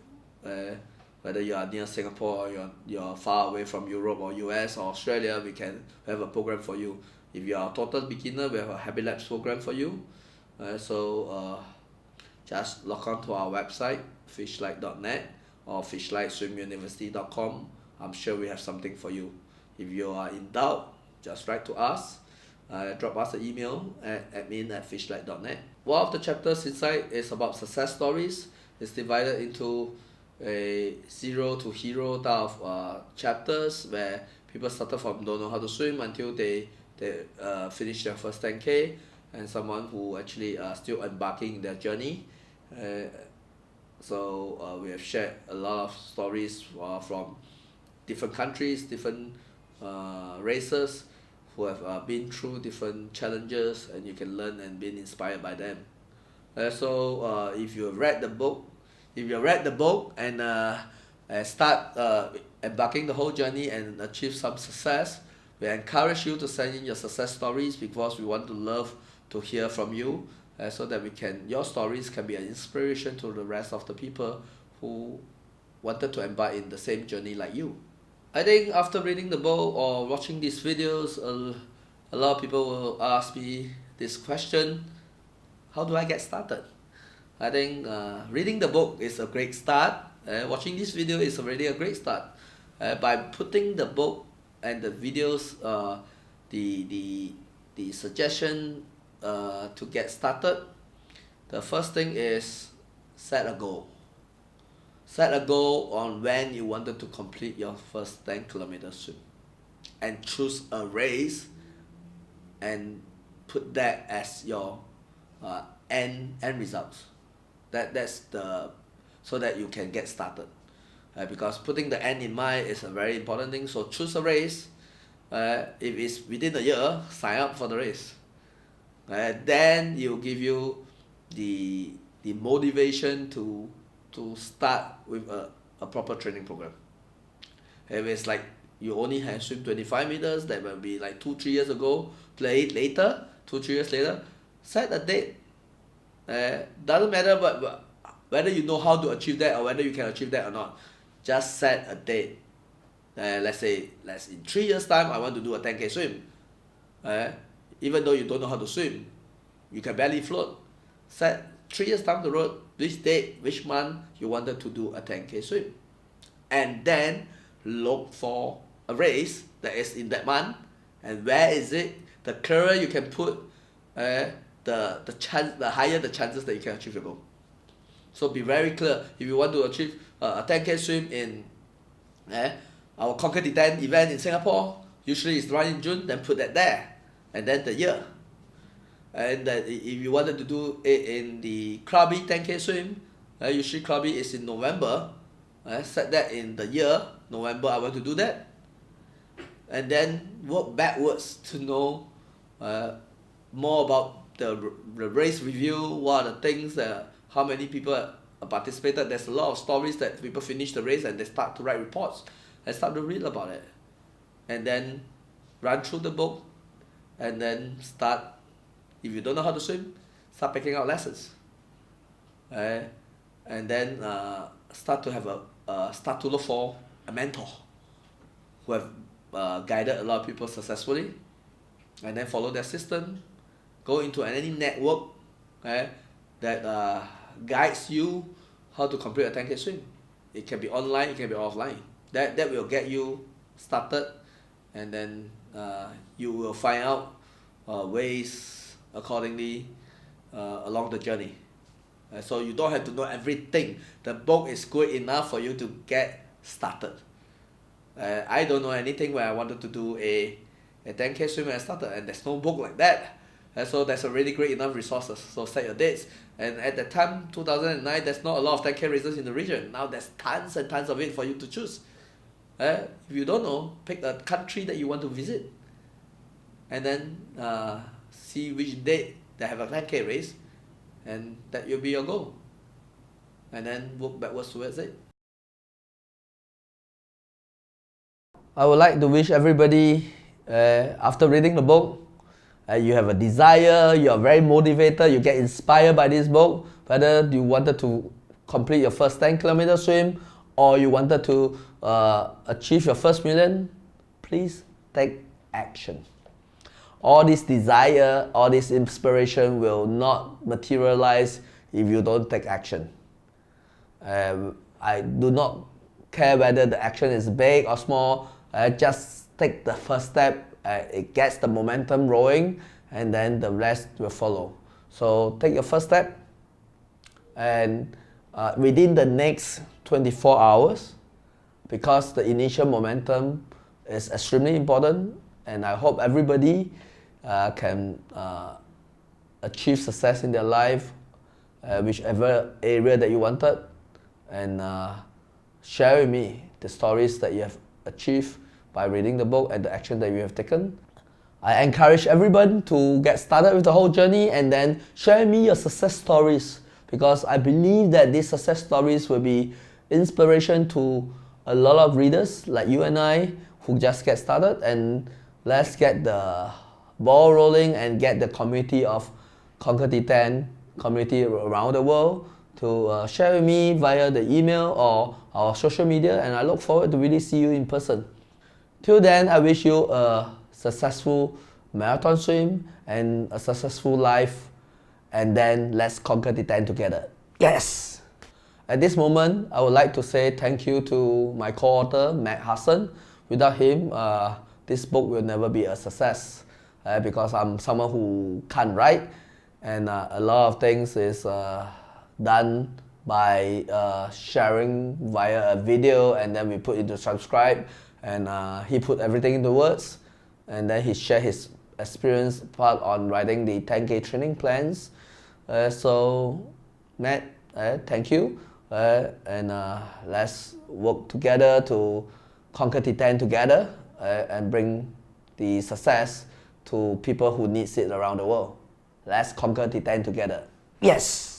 whether you are near Singapore or you're far away from Europe or US or Australia, we can have a program for you. If you are a total beginner, we have a Habit Labs program for you. Just log on to our website, fishlight.net or fishlightswimuniversity.com. I'm sure we have something for you. If you are in doubt, just write to us. Drop us an email at admin@fishlight.net. One of the chapters inside is about success stories. It's divided into a 0 to hero type of chapters, where people started from don't know how to swim until they finish their first 10K, and someone who actually are still embarking their journey. So we have shared a lot of stories from different countries, different races who have been through different challenges, and you can learn and be inspired by them. So if you have read the book, and start embarking the whole journey and achieve some success, we encourage you to send in your success stories, because we want to love to hear from you, so that your stories can be an inspiration to the rest of the people who wanted to embark in the same journey like you. I think after reading the book or watching these videos, a lot of people will ask me this question: how do I get started? I think reading the book is a great start. Watching this video is already a great start. By putting the book and the videos, the suggestion to get started, the first thing is set a goal. Set a goal on when you wanted to complete your first 10-kilometer swim, and choose a race and put that as your end results. So that you can get started. Because putting the end in mind is a very important thing. So choose a race. If it's within a year, sign up for the race. Then it will give you the motivation to start with a proper training program. If it's like you only have swim 25 meters, that will be like 2-3 years ago, play it later, 2-3 years later, set a date. Doesn't matter whether you know how to achieve that or whether you can achieve that or not. Just set a date. Let's say in 3 years time I want to do a 10K swim. Even though you don't know how to swim, you can barely float. Set 3 years down the road, which date, which month you wanted to do a 10K swim. And then look for a race that is in that month. And where is it? The clearer you can put, the higher the chances that you can achieve your goal. So be very clear. If you want to achieve a 10K swim in our Conquer the 10 event in Singapore, usually it's run in June, then put that there, and then the year. And if you wanted to do it in the Krabi 10K swim, usually Krabi is in November. Set that in the year, November I want to do that. And then work backwards to know more about the race review, what are the things how many people participated. There's a lot of stories that people finish the race and they start to write reports and start to read about it. And then run through the book, and then start, if you don't know how to swim, start picking out lessons. And then start to look for a mentor who have guided a lot of people successfully, and then follow their system. Go into any network that guides you how to complete a 10K swim. It can be online, it can be offline. That will get you started, and then you will find out ways accordingly along the journey. So you don't have to know everything. The book is good enough for you to get started. I don't know anything when I wanted to do a 10K swim when I started, and there's no book like that. So there's already great enough resources. So set your dates. And at that time, 2009, there's not a lot of 10K races in the region. Now there's tons and tons of it for you to choose. If you don't know, pick a country that you want to visit, and then see which date they have a 10K race, and that will be your goal. And then work backwards towards it. I would like to wish everybody, after reading the book, you have a desire, you are very motivated, you get inspired by this book, whether you wanted to complete your first 10-kilometer swim or you wanted to achieve your first million, please take action. All this desire, all this inspiration will not materialize if you don't take action. I do not care whether the action is big or small, just take the first step. It gets the momentum rolling, and then the rest will follow. So take your first step, and within the next 24 hours, because the initial momentum is extremely important, and I hope everybody can achieve success in their life, whichever area that you wanted. and share with me the stories that you have achieved by reading the book and the action that you have taken. I encourage everyone to get started with the whole journey and then share me your success stories, because I believe that these success stories will be inspiration to a lot of readers like you and I who just get started, and let's get the ball rolling and get the community of Conquer Titan community around the world to share with me via the email or our social media, and I look forward to really see you in person. Till then, I wish you a successful marathon swim and a successful life, and then let's conquer the Titan together. Yes! At this moment, I would like to say thank you to my co-author, Matt Hudson. Without him, this book will never be a success because I'm someone who can't write, and a lot of things is done by sharing via a video, and then we put it to transcribe, and he put everything into words, and then he shared his experience part on writing the 10K training plans. So Matt, thank you, and let's work together to conquer Titan together and bring the success to people who needs it around the world. Let's conquer Titan together. Yes!